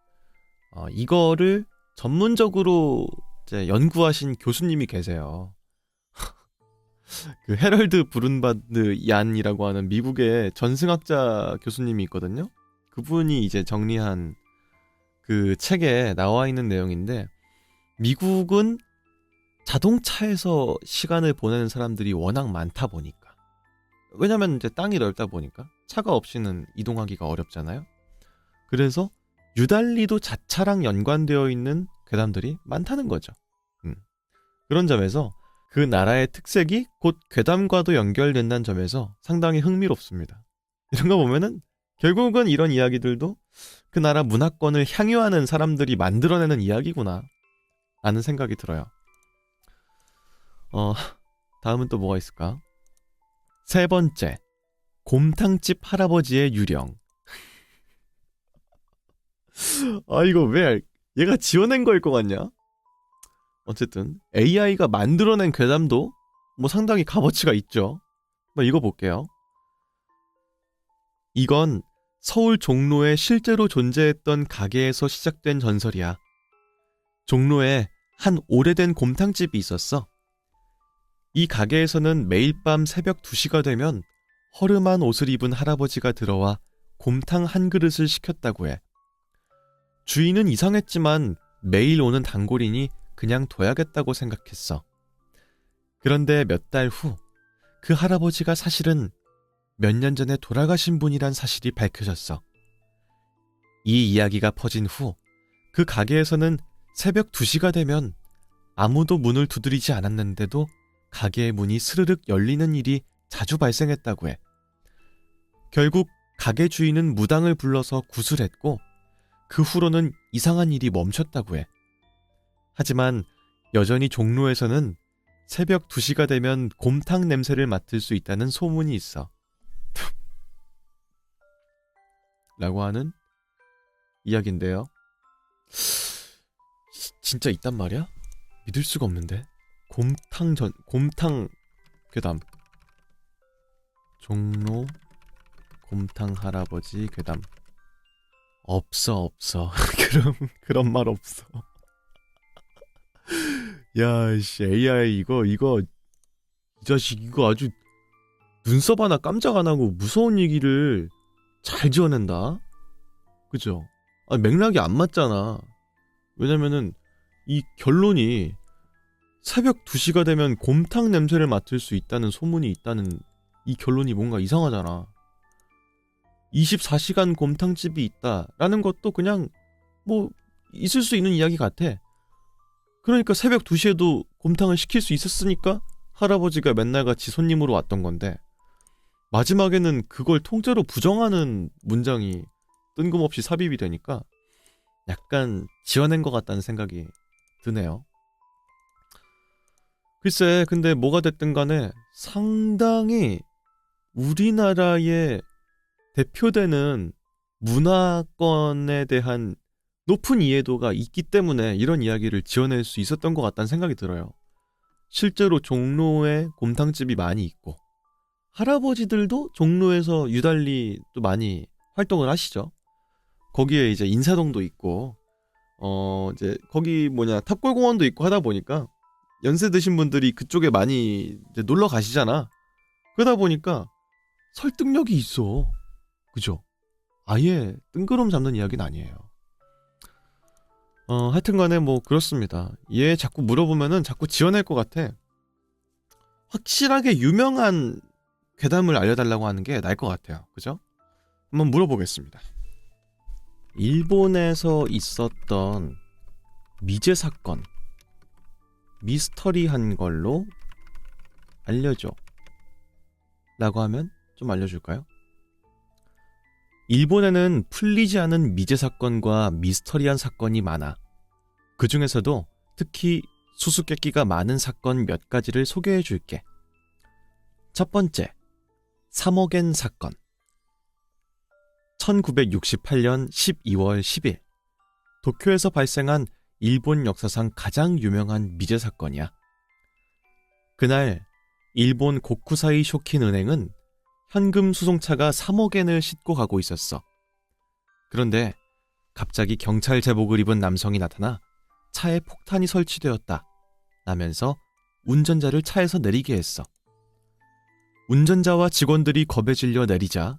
이거를 전문적으로 이제 연구하신 교수님이 계세요. 그 헤럴드 브룬바드 얀이라고 하는 미국의 전승학자 교수님이 있거든요. 그분이 이제 정리한 그 책에 나와 있는 내용인데 미국은 자동차에서 시간을 보내는 사람들이 워낙 많다 보니까 왜냐면 이제 땅이 넓다 보니까 차가 없이는 이동하기가 어렵잖아요. 그래서 유달리도 자차랑 연관되어 있는 괴담들이 많다는 거죠. 그런 점에서 그 나라의 특색이 곧 괴담과도 연결된다는 점에서 상당히 흥미롭습니다. 이런 거 보면은 결국은 이런 이야기들도 그 나라 문화권을 향유하는 사람들이 만들어내는 이야기구나 라는 생각이 들어요. 다음은 또 뭐가 있을까? 세 번째, 곰탕집 할아버지의 유령. 이거 왜 얘가 지어낸 거일 것 같냐? 어쨌든 AI가 만들어낸 괴담도 뭐 상당히 값어치가 있죠. 이거 볼게요. 이건 서울 종로에 실제로 존재했던 가게에서 시작된 전설이야. 종로에 한 오래된 곰탕집이 있었어. 이 가게에서는 매일 밤 새벽 2시가 되면 허름한 옷을 입은 할아버지가 들어와 곰탕 한 그릇을 시켰다고 해. 주인은 이상했지만 매일 오는 단골이니 그냥 둬야겠다고 생각했어. 그런데 몇 달 후 그 할아버지가 사실은 몇 년 전에 돌아가신 분이란 사실이 밝혀졌어. 이 이야기가 퍼진 후 그 가게에서는 새벽 2시가 되면 아무도 문을 두드리지 않았는데도 가게의 문이 스르륵 열리는 일이 자주 발생했다고 해. 결국 가게 주인은 무당을 불러서 구술했고 그 후로는 이상한 일이 멈췄다고 해. 하지만 여전히 종로에서는 새벽 2시가 되면 곰탕 냄새를 맡을 수 있다는 소문이 있어. 라고 하는 이야기인데요. 진짜 있단 말이야? 믿을 수가 없는데. 곰탕 괴담. 종로 곰탕 할아버지 괴담. 없어. 그런 말 없어. 야, 씨, AI 이 자식 이거 아주 눈썹 하나 깜짝 안 하고 무서운 얘기를 잘 지어낸다. 그죠? 맥락이 안 맞잖아. 왜냐면은 이 결론이 새벽 2시가 되면 곰탕 냄새를 맡을 수 있다는 소문이 있다는 이 결론이 뭔가 이상하잖아. 24시간 곰탕집이 있다라는 것도 그냥 뭐 있을 수 있는 이야기 같아. 그러니까 새벽 2시에도 곰탕을 시킬 수 있었으니까 할아버지가 맨날 같이 손님으로 왔던 건데 마지막에는 그걸 통째로 부정하는 문장이 뜬금없이 삽입이 되니까 약간 지어낸 것 같다는 생각이 드네요. 글쎄, 근데 뭐가 됐든 간에 상당히 우리나라의 대표되는 문화권에 대한 높은 이해도가 있기 때문에 이런 이야기를 지어낼 수 있었던 것 같다는 생각이 들어요. 실제로 종로에 곰탕집이 많이 있고 할아버지들도 종로에서 유달리 또 많이 활동을 하시죠. 거기에 이제 인사동도 있고 이제 거기 탑골공원도 있고 하다 보니까 연세 드신 분들이 그쪽에 많이 이제 놀러 가시잖아. 그러다 보니까 설득력이 있어. 그죠? 아예 뜬구름 잡는 이야기는 아니에요. 하여튼간에 뭐 그렇습니다. 얘 자꾸 물어보면은 자꾸 지어낼 것 같아. 확실하게 유명한 괴담을 알려달라고 하는 게 나을 것 같아요. 그죠? 한번 물어보겠습니다. 일본에서 있었던 미제 사건, 미스터리한 걸로 알려줘 라고 하면 좀 알려줄까요? 일본에는 풀리지 않은 미제 사건과 미스터리한 사건이 많아. 그 중에서도 특히 수수께끼가 많은 사건 몇 가지를 소개해 줄게. 첫 번째, 3억엔 사건. 1968년 12월 10일 도쿄에서 발생한 일본 역사상 가장 유명한 미제 사건이야. 그날 일본 고쿠사이 쇼킨 은행은 현금 수송차가 3억엔을 싣고 가고 있었어. 그런데 갑자기 경찰 제복을 입은 남성이 나타나 차에 폭탄이 설치되었다 라면서 운전자를 차에서 내리게 했어. 운전자와 직원들이 겁에 질려 내리자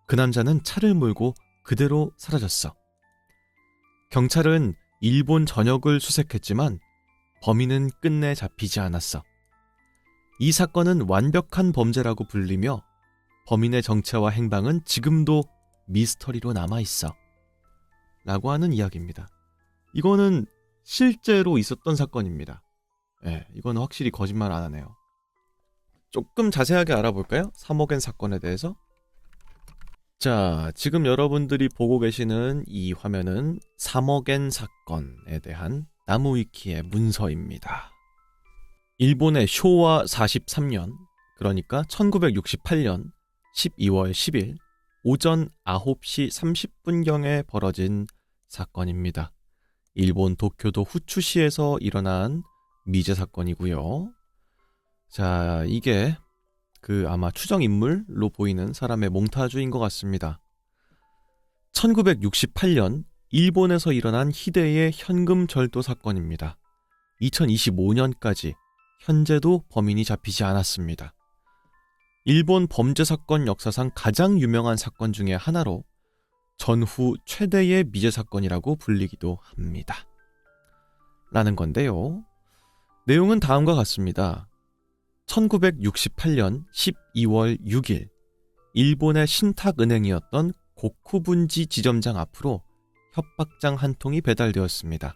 그 남자는 차를 몰고 그대로 사라졌어. 경찰은 일본 전역을 수색했지만 범인은 끝내 잡히지 않았어. 이 사건은 완벽한 범죄라고 불리며 범인의 정체와 행방은 지금도 미스터리로 남아있어 라고 하는 이야기입니다. 이거는 실제로 있었던 사건입니다. 이거는 확실히 거짓말 안 하네요. 조금 자세하게 알아볼까요? 3억엔 사건에 대해서. 자, 지금 여러분들이 보고 계시는 이 화면은 3억엔 사건에 대한 나무위키의 문서입니다. 일본의 쇼와 43년, 그러니까 1968년 12월 10일 오전 9시 30분경에 벌어진 사건입니다. 일본 도쿄도 후추시에서 일어난 미제 사건이고요. 자, 이게 아마 추정인물로 보이는 사람의 몽타주인 것 같습니다. 1968년 일본에서 일어난 희대의 현금 절도 사건입니다. 2025년까지 현재도 범인이 잡히지 않았습니다. 일본 범죄 사건 역사상 가장 유명한 사건 중에 하나로 전후 최대의 미제 사건이라고 불리기도 합니다. 라는 건데요. 내용은 다음과 같습니다. 1968년 12월 6일 일본의 신탁은행이었던 고쿠분지 지점장 앞으로 협박장 한 통이 배달되었습니다.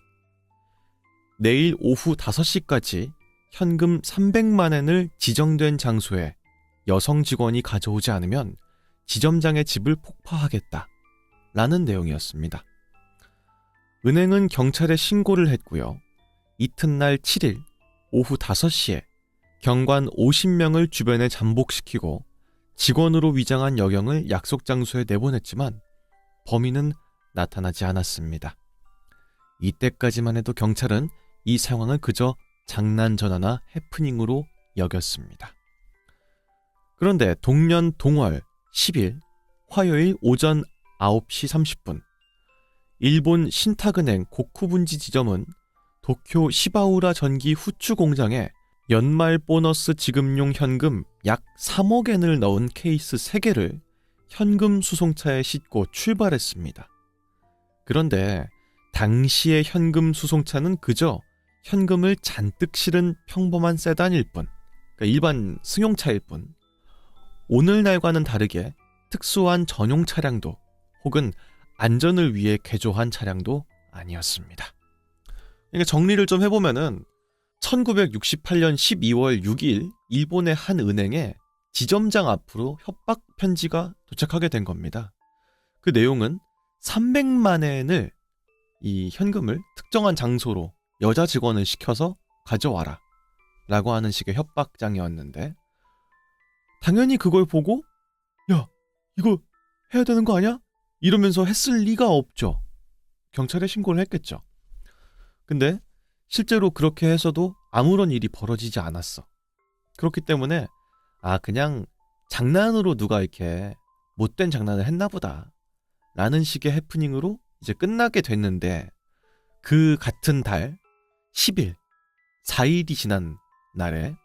내일 오후 5시까지 현금 300만엔을 지정된 장소에 여성 직원이 가져오지 않으면 지점장의 집을 폭파하겠다 라는 내용이었습니다. 은행은 경찰에 신고를 했고요. 이튿날 7일 오후 5시에 경관 50명을 주변에 잠복시키고 직원으로 위장한 여경을 약속 장소에 내보냈지만 범인은 나타나지 않았습니다. 이때까지만 해도 경찰은 이 상황을 그저 장난 전화나 해프닝으로 여겼습니다. 그런데 동년 동월 10일 화요일 오전 9시 30분 일본 신탁은행 고쿠분지 지점은 도쿄 시바우라 전기 후추 공장에 연말 보너스 지급용 현금 약 3억엔을 넣은 케이스 3개를 현금 수송차에 싣고 출발했습니다. 그런데 당시의 현금 수송차는 그저 현금을 잔뜩 실은 평범한 세단일 뿐, 그러니까 일반 승용차일 뿐, 오늘날과는 다르게 특수한 전용 차량도 혹은 안전을 위해 개조한 차량도 아니었습니다. 그러니까 정리를 좀 해보면은 1968년 12월 6일 일본의 한 은행에 지점장 앞으로 협박 편지가 도착하게 된 겁니다. 그 내용은 300만엔을 이 현금을 특정한 장소로 여자 직원을 시켜서 가져와라 라고 하는 식의 협박장이었는데 당연히 그걸 보고 야 이거 해야 되는 거 아니야? 이러면서 했을 리가 없죠. 경찰에 신고를 했겠죠. 근데 실제로 그렇게 해서도 아무런 일이 벌어지지 않았어. 그렇기 때문에 그냥 장난으로 누가 이렇게 못된 장난을 했나 보다 라는 식의 해프닝으로 이제 끝나게 됐는데, 그 같은 달 10일, 4일이 지난 날에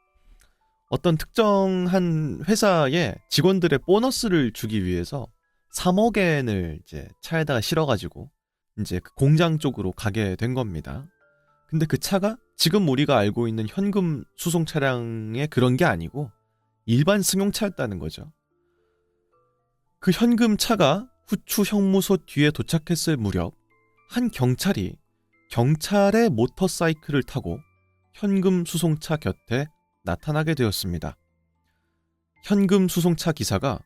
어떤 특정한 회사에 직원들의 보너스를 주기 위해서 3억엔을 이제 차에다가 실어가지고 이제 그 공장 쪽으로 가게 된 겁니다. 근데 그 차가 지금 우리가 알고 있는 현금 수송 차량의 그런 게 아니고 일반 승용차였다는 거죠. 그 현금 차가 후추 형무소 뒤에 도착했을 무렵 한 경찰이 경찰의 모터사이클을 타고 현금 수송차 곁에 나타나게 되었습니다. 현금 수송차 기사가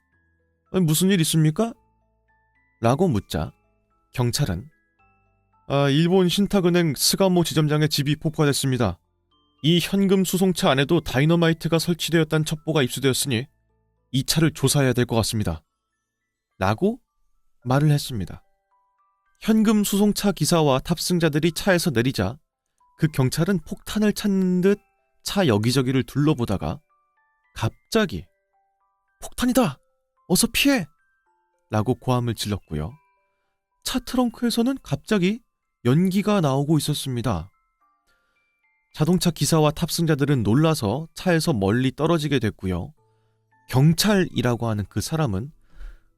무슨 일 있습니까? 라고 묻자 경찰은 일본 신탁은행 스가모 지점장의 집이 폭파됐습니다. 이 현금 수송차 안에도 다이너마이트가 설치되었다는 첩보가 입수되었으니 이 차를 조사해야 될 것 같습니다. 라고 말을 했습니다. 현금 수송차 기사와 탑승자들이 차에서 내리자 그 경찰은 폭탄을 찾는 듯 차 여기저기를 둘러보다가 갑자기 폭탄이다! 어서 피해! 라고 고함을 질렀고요. 차 트렁크에서는 갑자기 연기가 나오고 있었습니다. 자동차 기사와 탑승자들은 놀라서 차에서 멀리 떨어지게 됐고요. 경찰이라고 하는 그 사람은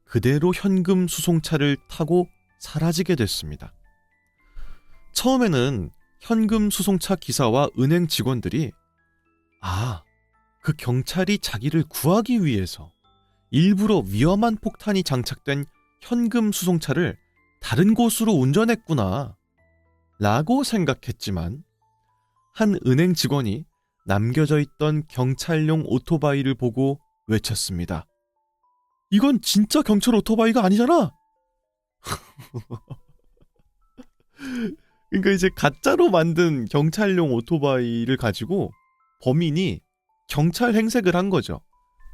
그대로 현금 수송차를 타고 사라지게 됐습니다. 처음에는 현금 수송차 기사와 은행 직원들이 그 경찰이 자기를 구하기 위해서 일부러 위험한 폭탄이 장착된 현금 수송차를 다른 곳으로 운전했구나 라고 생각했지만, 한 은행 직원이 남겨져 있던 경찰용 오토바이를 보고 외쳤습니다. 이건 진짜 경찰 오토바이가 아니잖아! 그러니까 이제 가짜로 만든 경찰용 오토바이를 가지고 범인이 경찰 행색을 한 거죠.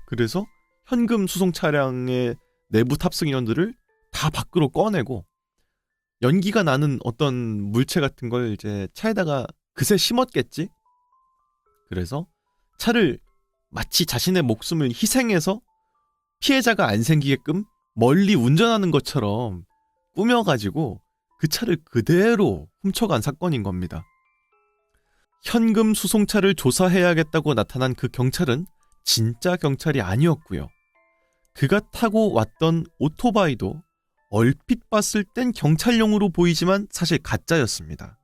그래서 현금 수송 차량의 내부 탑승 인원들을 다 밖으로 꺼내고 연기가 나는 어떤 물체 같은 걸 이제 차에다가 그새 심었겠지? 그래서 차를 마치 자신의 목숨을 희생해서 피해자가 안 생기게끔 멀리 운전하는 것처럼 꾸며가지고 그 차를 그대로 훔쳐간 사건인 겁니다. 현금 수송차를 조사해야겠다고 나타난 그 경찰은 진짜 경찰이 아니었고요. 그가 타고 왔던 오토바이도 얼핏 봤을 땐 경찰용으로 보이지만 사실 가짜였습니다.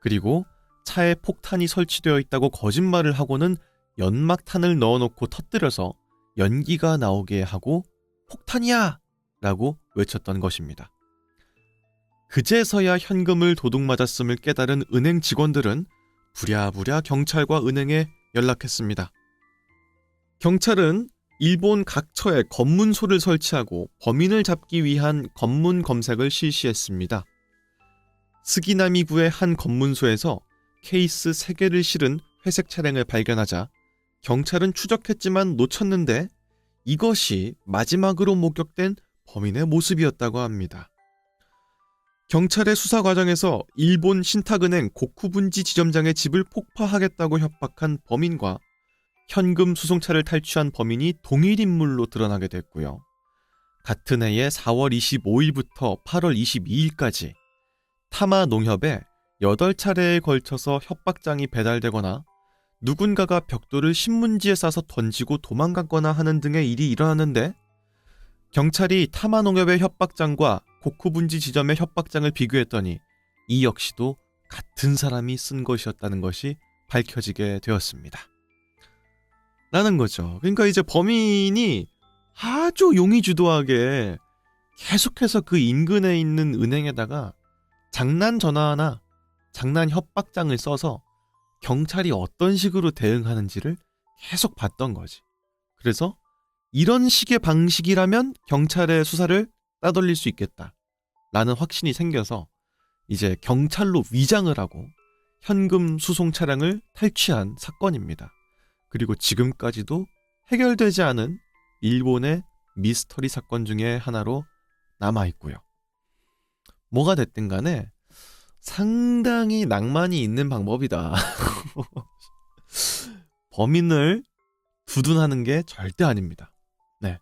그리고 차에 폭탄이 설치되어 있다고 거짓말을 하고는 연막탄을 넣어놓고 터뜨려서 연기가 나오게 하고 폭탄이야! 라고 외쳤던 것입니다. 그제서야 현금을 도둑맞았음을 깨달은 은행 직원들은 부랴부랴 경찰과 은행에 연락했습니다. 경찰은 일본 각처에 검문소를 설치하고 범인을 잡기 위한 검문 검색을 실시했습니다. 스기나미구의 한 검문소에서 케이스 3개를 실은 회색 차량을 발견하자 경찰은 추적했지만 놓쳤는데 이것이 마지막으로 목격된 범인의 모습이었다고 합니다. 경찰의 수사 과정에서 일본 신탁은행 고쿠분지 지점장의 집을 폭파하겠다고 협박한 범인과 현금 수송차를 탈취한 범인이 동일 인물로 드러나게 됐고요. 같은 해의 4월 25일부터 8월 22일까지 타마 농협에 8차례에 걸쳐서 협박장이 배달되거나 누군가가 벽돌을 신문지에 싸서 던지고 도망갔거나 하는 등의 일이 일어났는데, 경찰이 타마 농협의 협박장과 고쿠분지 지점의 협박장을 비교했더니 이 역시도 같은 사람이 쓴 것이었다는 것이 밝혀지게 되었습니다. 라는 거죠. 그러니까 이제 범인이 아주 용의주도하게 계속해서 그 인근에 있는 은행에다가 장난 전화나 장난 협박장을 써서 경찰이 어떤 식으로 대응하는지를 계속 봤던 거지. 그래서 이런 식의 방식이라면 경찰의 수사를 따돌릴 수 있겠다 라는 확신이 생겨서 이제 경찰로 위장을 하고 현금 수송 차량을 탈취한 사건입니다. 그리고 지금까지도 해결되지 않은 일본의 미스터리 사건 중에 하나로 남아있고요. 뭐가 됐든 간에 상당히 낭만이 있는 방법이다. 범인을 두둔하는 게 절대 아닙니다. 네.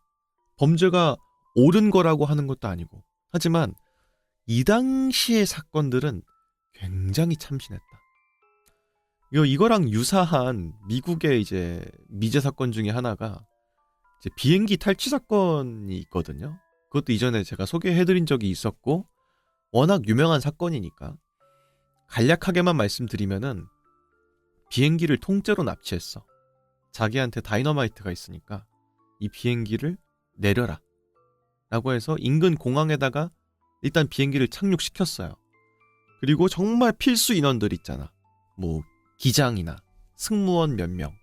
범죄가 옳은 거라고 하는 것도 아니고. 하지만 이 당시의 사건들은 굉장히 참신했다. 이거랑 유사한 미국의 이제 미제 사건 중에 하나가 이제 비행기 탈취 사건이 있거든요. 그것도 이전에 제가 소개해드린 적이 있었고 워낙 유명한 사건이니까 간략하게만 말씀드리면은 비행기를 통째로 납치했어. 자기한테 다이너마이트가 있으니까 이 비행기를 내려라 라고 해서 인근 공항에다가 일단 비행기를 착륙시켰어요. 그리고 정말 필수 인원들 있잖아. 뭐 기장이나 승무원 몇 명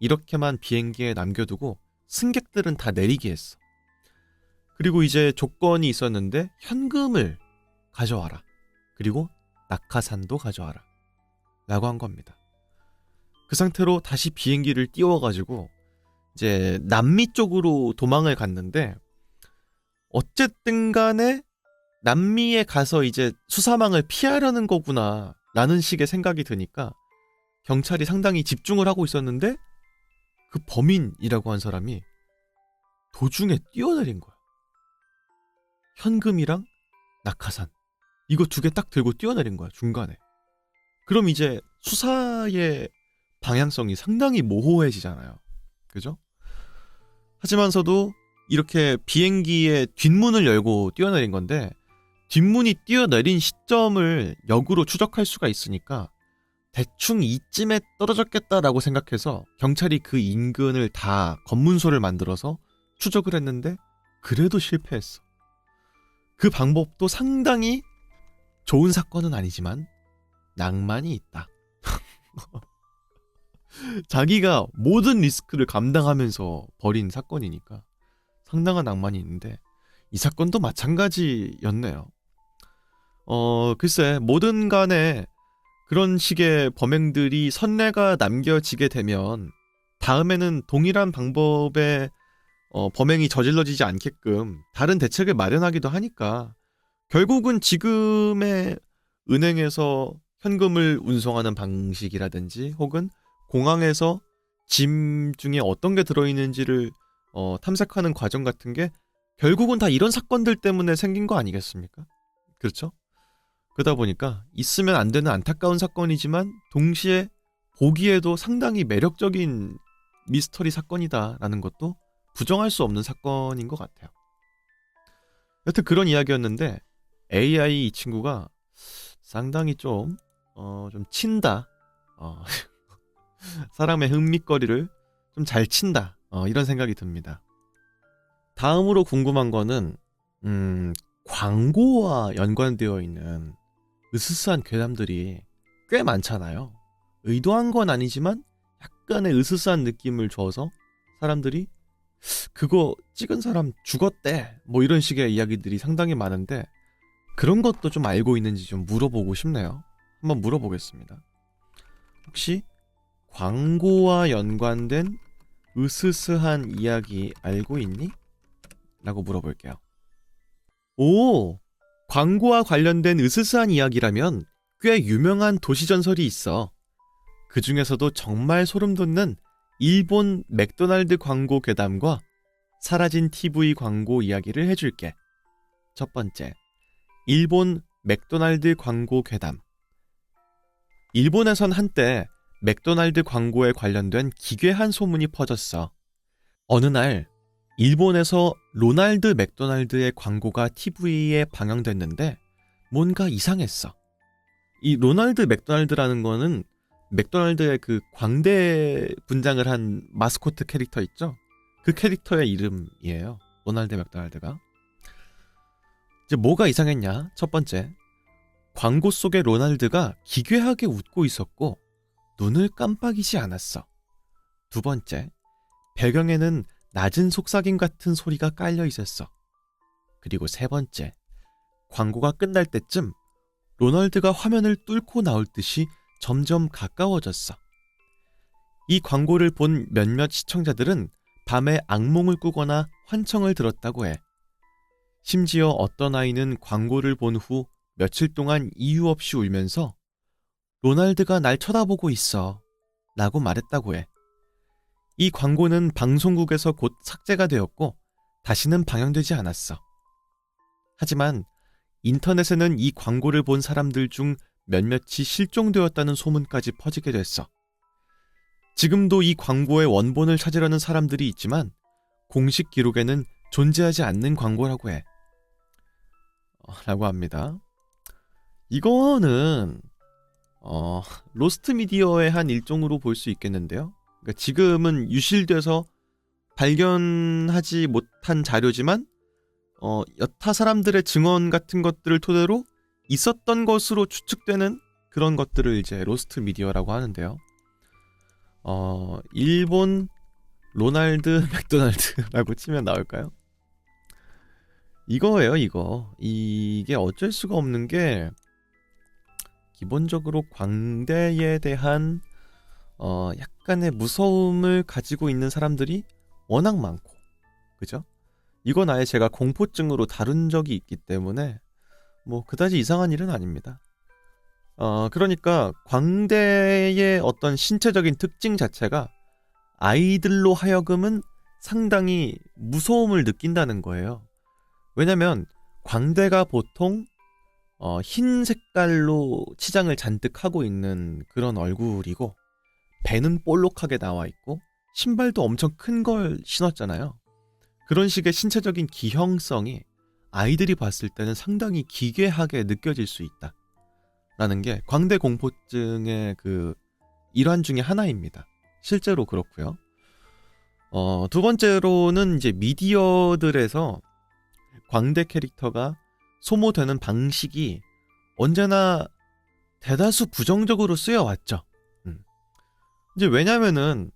이렇게만 비행기에 남겨두고 승객들은 다 내리게 했어. 그리고 이제 조건이 있었는데 현금을 가져와라. 그리고 낙하산도 가져와라. 라고 한 겁니다. 그 상태로 다시 비행기를 띄워가지고 이제 남미 쪽으로 도망을 갔는데 어쨌든 간에 남미에 가서 이제 수사망을 피하려는 거구나 라는 식의 생각이 드니까 경찰이 상당히 집중을 하고 있었는데 그 범인이라고 한 사람이 도중에 뛰어내린 거야. 현금이랑 낙하산 이거 두 개 딱 들고 뛰어내린 거야, 중간에. 그럼 이제 수사의 방향성이 상당히 모호해지잖아요. 그죠? 하지만서도 이렇게 비행기의 뒷문을 열고 뛰어내린 건데 뒷문이 뛰어내린 시점을 역으로 추적할 수가 있으니까 대충 이쯤에 떨어졌겠다라고 생각해서 경찰이 그 인근을 다 검문소를 만들어서 추적을 했는데 그래도 실패했어. 그 방법도 상당히 좋은 사건은 아니지만 낭만이 있다. 자기가 모든 리스크를 감당하면서 벌인 사건이니까 상당한 낭만이 있는데 이 사건도 마찬가지였네요. 글쎄 뭐든 간에 그런 식의 범행들이 선례가 남겨지게 되면 다음에는 동일한 방법의 범행이 저질러지지 않게끔 다른 대책을 마련하기도 하니까 결국은 지금의 은행에서 현금을 운송하는 방식이라든지 혹은 공항에서 짐 중에 어떤 게 들어있는지를 탐색하는 과정 같은 게 결국은 다 이런 사건들 때문에 생긴 거 아니겠습니까? 그렇죠? 그러다 보니까 있으면 안 되는 안타까운 사건이지만 동시에 보기에도 상당히 매력적인 미스터리 사건이다라는 것도 부정할 수 없는 사건인 것 같아요. 여튼 그런 이야기였는데 AI 이 친구가 상당히 좀 친다. 사람의 흥미거리를 좀 잘 친다. 이런 생각이 듭니다. 다음으로 궁금한 거는 광고와 연관되어 있는 으스스한 괴담들이 꽤 많잖아요. 의도한 건 아니지만 약간의 으스스한 느낌을 줘서 사람들이 그거 찍은 사람 죽었대 뭐 이런 식의 이야기들이 상당히 많은데 그런 것도 좀 알고 있는지 좀 물어보고 싶네요. 한번 물어보겠습니다. 혹시 광고와 연관된 으스스한 이야기 알고 있니? 라고 물어볼게요. 오! 광고와 관련된 으스스한 이야기라면 꽤 유명한 도시전설이 있어. 그 중에서도 정말 소름 돋는 일본 맥도날드 광고 괴담과 사라진 TV 광고 이야기를 해줄게. 첫 번째, 일본 맥도날드 광고 괴담. 일본에선 한때 맥도날드 광고에 관련된 기괴한 소문이 퍼졌어. 어느 날 일본에서 로날드 맥도날드의 광고가 TV에 방영됐는데 뭔가 이상했어. 이 로날드 맥도날드라는 거는 맥도날드의 그 광대 분장을 한 마스코트 캐릭터 있죠? 그 캐릭터의 이름이에요. 로날드 맥도날드가. 이제 뭐가 이상했냐? 첫 번째, 광고 속의 로날드가 기괴하게 웃고 있었고 눈을 깜빡이지 않았어. 두 번째, 배경에는 낮은 속삭임 같은 소리가 깔려 있었어. 그리고 세 번째, 광고가 끝날 때쯤 로널드가 화면을 뚫고 나올 듯이 점점 가까워졌어. 이 광고를 본 몇몇 시청자들은 밤에 악몽을 꾸거나 환청을 들었다고 해. 심지어 어떤 아이는 광고를 본 후 며칠 동안 이유 없이 울면서 로날드가 날 쳐다보고 있어 라고 말했다고 해. 이 광고는 방송국에서 곧 삭제가 되었고 다시는 방영되지 않았어. 하지만 인터넷에는 이 광고를 본 사람들 중 몇몇이 실종되었다는 소문까지 퍼지게 됐어. 지금도 이 광고의 원본을 찾으려는 사람들이 있지만 공식 기록에는 존재하지 않는 광고라고 해. 라고 합니다. 이거는 로스트 미디어의 한 일종으로 볼 수 있겠는데요. 그러니까 지금은 유실돼서 발견하지 못한 자료지만 여타 사람들의 증언 같은 것들을 토대로 있었던 것으로 추측되는 그런 것들을 이제 로스트 미디어라고 하는데요. 일본 로날드 맥도날드라고 치면 나올까요? 이거예요, 이거. 이게 어쩔 수가 없는 게 기본적으로 광대에 대한 약간의 무서움을 가지고 있는 사람들이 워낙 많고, 그죠? 이건 아예 제가 공포증으로 다룬 적이 있기 때문에 뭐 그다지 이상한 일은 아닙니다. 그러니까 광대의 어떤 신체적인 특징 자체가 아이들로 하여금은 상당히 무서움을 느낀다는 거예요. 왜냐면 광대가 보통 흰 색깔로 치장을 잔뜩 하고 있는 그런 얼굴이고 배는 볼록하게 나와 있고 신발도 엄청 큰 걸 신었잖아요. 그런 식의 신체적인 기형성이 아이들이 봤을 때는 상당히 기괴하게 느껴질 수 있다 라는 게 광대 공포증의 그 일환 중에 하나입니다. 실제로 그렇고요. 두 번째로는 이제 미디어들에서 광대 캐릭터가 소모되는 방식이 언제나 대다수 부정적으로 쓰여왔죠. 이제 왜냐면은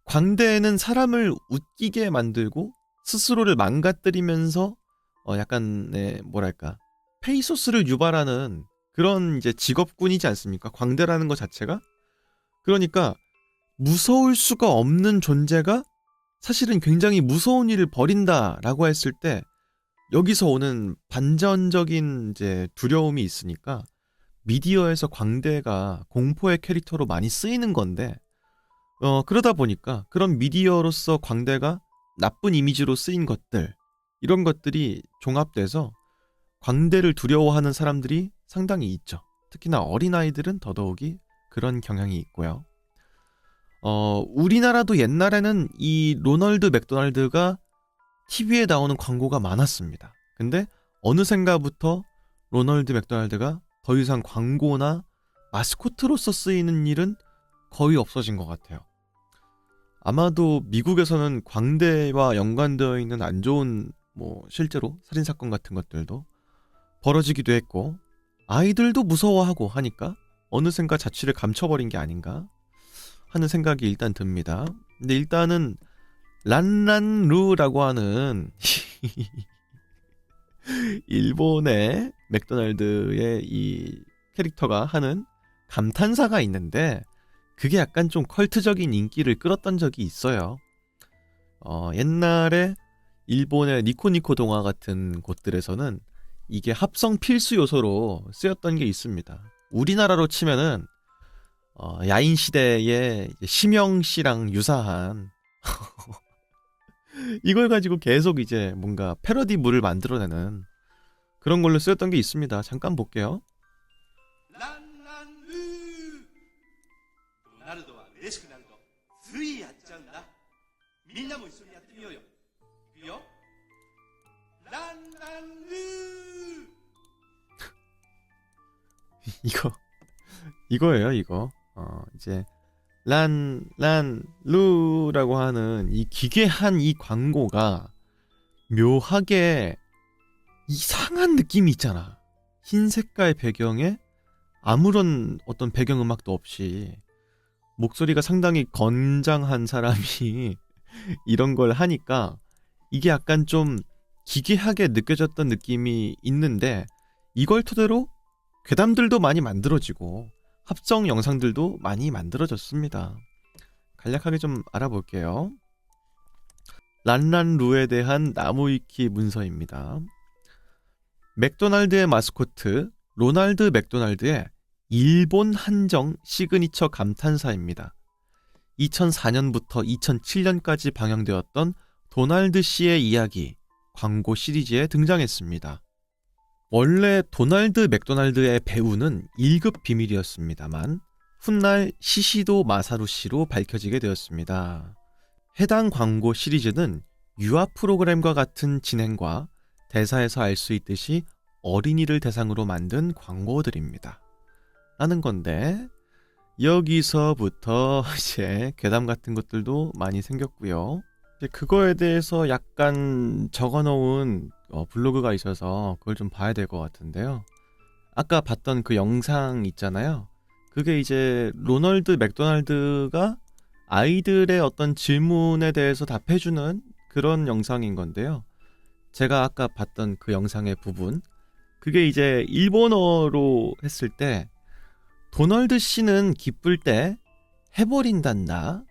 광대는 사람을 웃기게 만들고 스스로를 망가뜨리면서 약간의 뭐랄까 페이소스를 유발하는 그런 이제 직업군이지 않습니까? 광대라는 것 자체가. 그러니까 무서울 수가 없는 존재가 사실은 굉장히 무서운 일을 벌인다라고 했을 때 여기서 오는 반전적인 이제 두려움이 있으니까 미디어에서 광대가 공포의 캐릭터로 많이 쓰이는 건데 그러다 보니까 그런 미디어로서 광대가 나쁜 이미지로 쓰인 것들 이런 것들이 종합돼서 광대를 두려워하는 사람들이 상당히 있죠. 특히나 어린아이들은 더더욱이 그런 경향이 있고요. 우리나라도 옛날에는 이 로널드 맥도날드가 TV에 나오는 광고가 많았습니다. 근데 어느샌가부터 로널드 맥도날드가 더 이상 광고나 마스코트로서 쓰이는 일은 거의 없어진 것 같아요. 아마도 미국에서는 광대와 연관되어 있는 안 좋은 실제로 살인사건 같은 것들도 벌어지기도 했고 아이들도 무서워하고 하니까 어느샌가 자취를 감춰버린 게 아닌가 하는 생각이 일단 듭니다. 근데 일단은 란란루라고 하는 일본의 맥도날드의 이 캐릭터가 하는 감탄사가 있는데 그게 약간 좀 컬트적인 인기를 끌었던 적이 있어요. 옛날에 일본의 니코니코 동화 같은 곳들에서는 이게 합성 필수 요소로 쓰였던 게 있습니다. 우리나라로 치면은 야인 시대의 심영 씨랑 유사한 이걸 가지고 계속 이제 뭔가 패러디물을 만들어내는 그런 걸로 쓰였던 게 있습니다. 잠깐 볼게요. なるとは嬉しくなるとついやっちゃうんだ。みんなも一緒にやってみようよ。いくよ。ランランルー。 이거예요, 이거. 이제 란루라고 하는 이 기괴한 이 광고가 묘하게 이상한 느낌이 있잖아. 흰 색깔 배경에 아무런 어떤 배경음악도 없이 목소리가 상당히 건장한 사람이 이런 걸 하니까 이게 약간 좀 기괴하게 느껴졌던 느낌이 있는데 이걸 토대로 괴담들도 많이 만들어지고 합성 영상들도 많이 만들어졌습니다. 간략하게 좀 알아볼게요. 란란루에 대한 나무위키 문서입니다. 맥도날드의 마스코트 로날드 맥도날드의 일본 한정 시그니처 감탄사입니다. 2004년부터 2007년까지 방영되었던 도날드 씨의 이야기 광고 시리즈에 등장했습니다. 원래 도날드 맥도날드의 배우는 1급 비밀이었습니다만 훗날 시시도 마사루 씨로 밝혀지게 되었습니다. 해당 광고 시리즈는 유아 프로그램과 같은 진행과 대사에서 알 수 있듯이 어린이를 대상으로 만든 광고들입니다. 라는 건데 여기서부터 이제 괴담 같은 것들도 많이 생겼고요. 이제 그거에 대해서 약간 적어놓은 블로그가 있어서 그걸 좀 봐야 될 것 같은데요. 아까 봤던 그 영상 있잖아요. 그게 이제 로널드 맥도날드가 아이들의 어떤 질문에 대해서 답해주는 그런 영상인 건데요. 제가 아까 봤던 그 영상의 부분, 그게 이제 일본어로 했을 때 도널드 씨는 기쁠 때 해버린단다.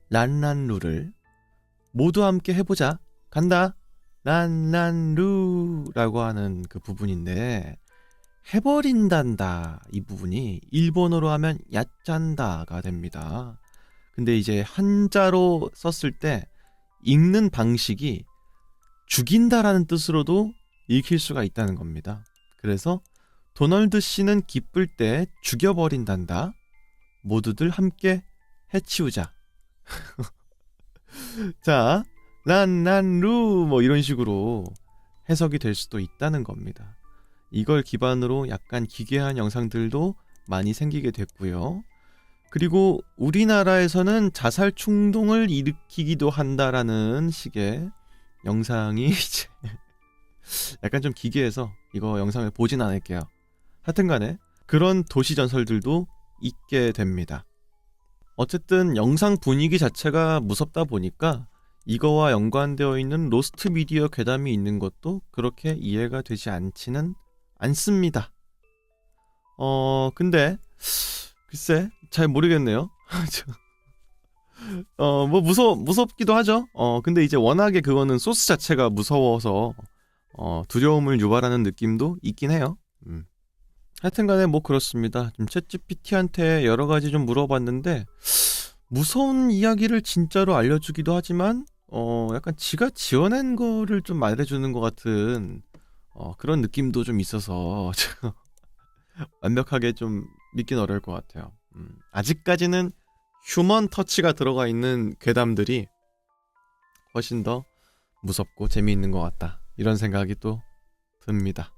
란란루를 모두 함께 해보자. 간다. 란란루라고 하는 그 부분인데 해버린단다 이 부분이 일본어로 하면 야짠다가 됩니다. 근데 이제 한자로 썼을 때 읽는 방식이 죽인다라는 뜻으로도 읽힐 수가 있다는 겁니다. 그래서 도널드 씨는 기쁠 때 죽여버린단다. 모두들 함께 해치우자. 자, 란란루 뭐 이런 식으로 해석이 될 수도 있다는 겁니다. 이걸 기반으로 약간 기괴한 영상들도 많이 생기게 됐고요. 그리고 우리나라에서는 자살 충동을 일으키기도 한다라는 식의 영상이 이제 약간 좀 기괴해서 이거 영상을 보진 않을게요. 하여튼간에 그런 도시 전설들도 있게 됩니다. 어쨌든 영상 분위기 자체가 무섭다 보니까 이거와 연관되어 있는 로스트 미디어 괴담이 있는 것도 그렇게 이해가 되지 않지는 않습니다. 근데 글쎄 잘 모르겠네요. 뭐 무섭기도 하죠. 근데 이제 워낙에 그거는 소스 자체가 무서워서 두려움을 유발하는 느낌도 있긴 해요. 하여튼간에 뭐 그렇습니다. 좀 챗GPT한테 여러 가지 좀 물어봤는데 무서운 이야기를 진짜로 알려주기도 하지만 약간 지가 지어낸 거를 좀 말해주는 것 같은 그런 느낌도 좀 있어서 완벽하게 좀 믿긴 어려울 것 같아요. 아직까지는 휴먼 터치가 들어가 있는 괴담들이 훨씬 더 무섭고 재미있는 것 같다. 이런 생각이 또 듭니다.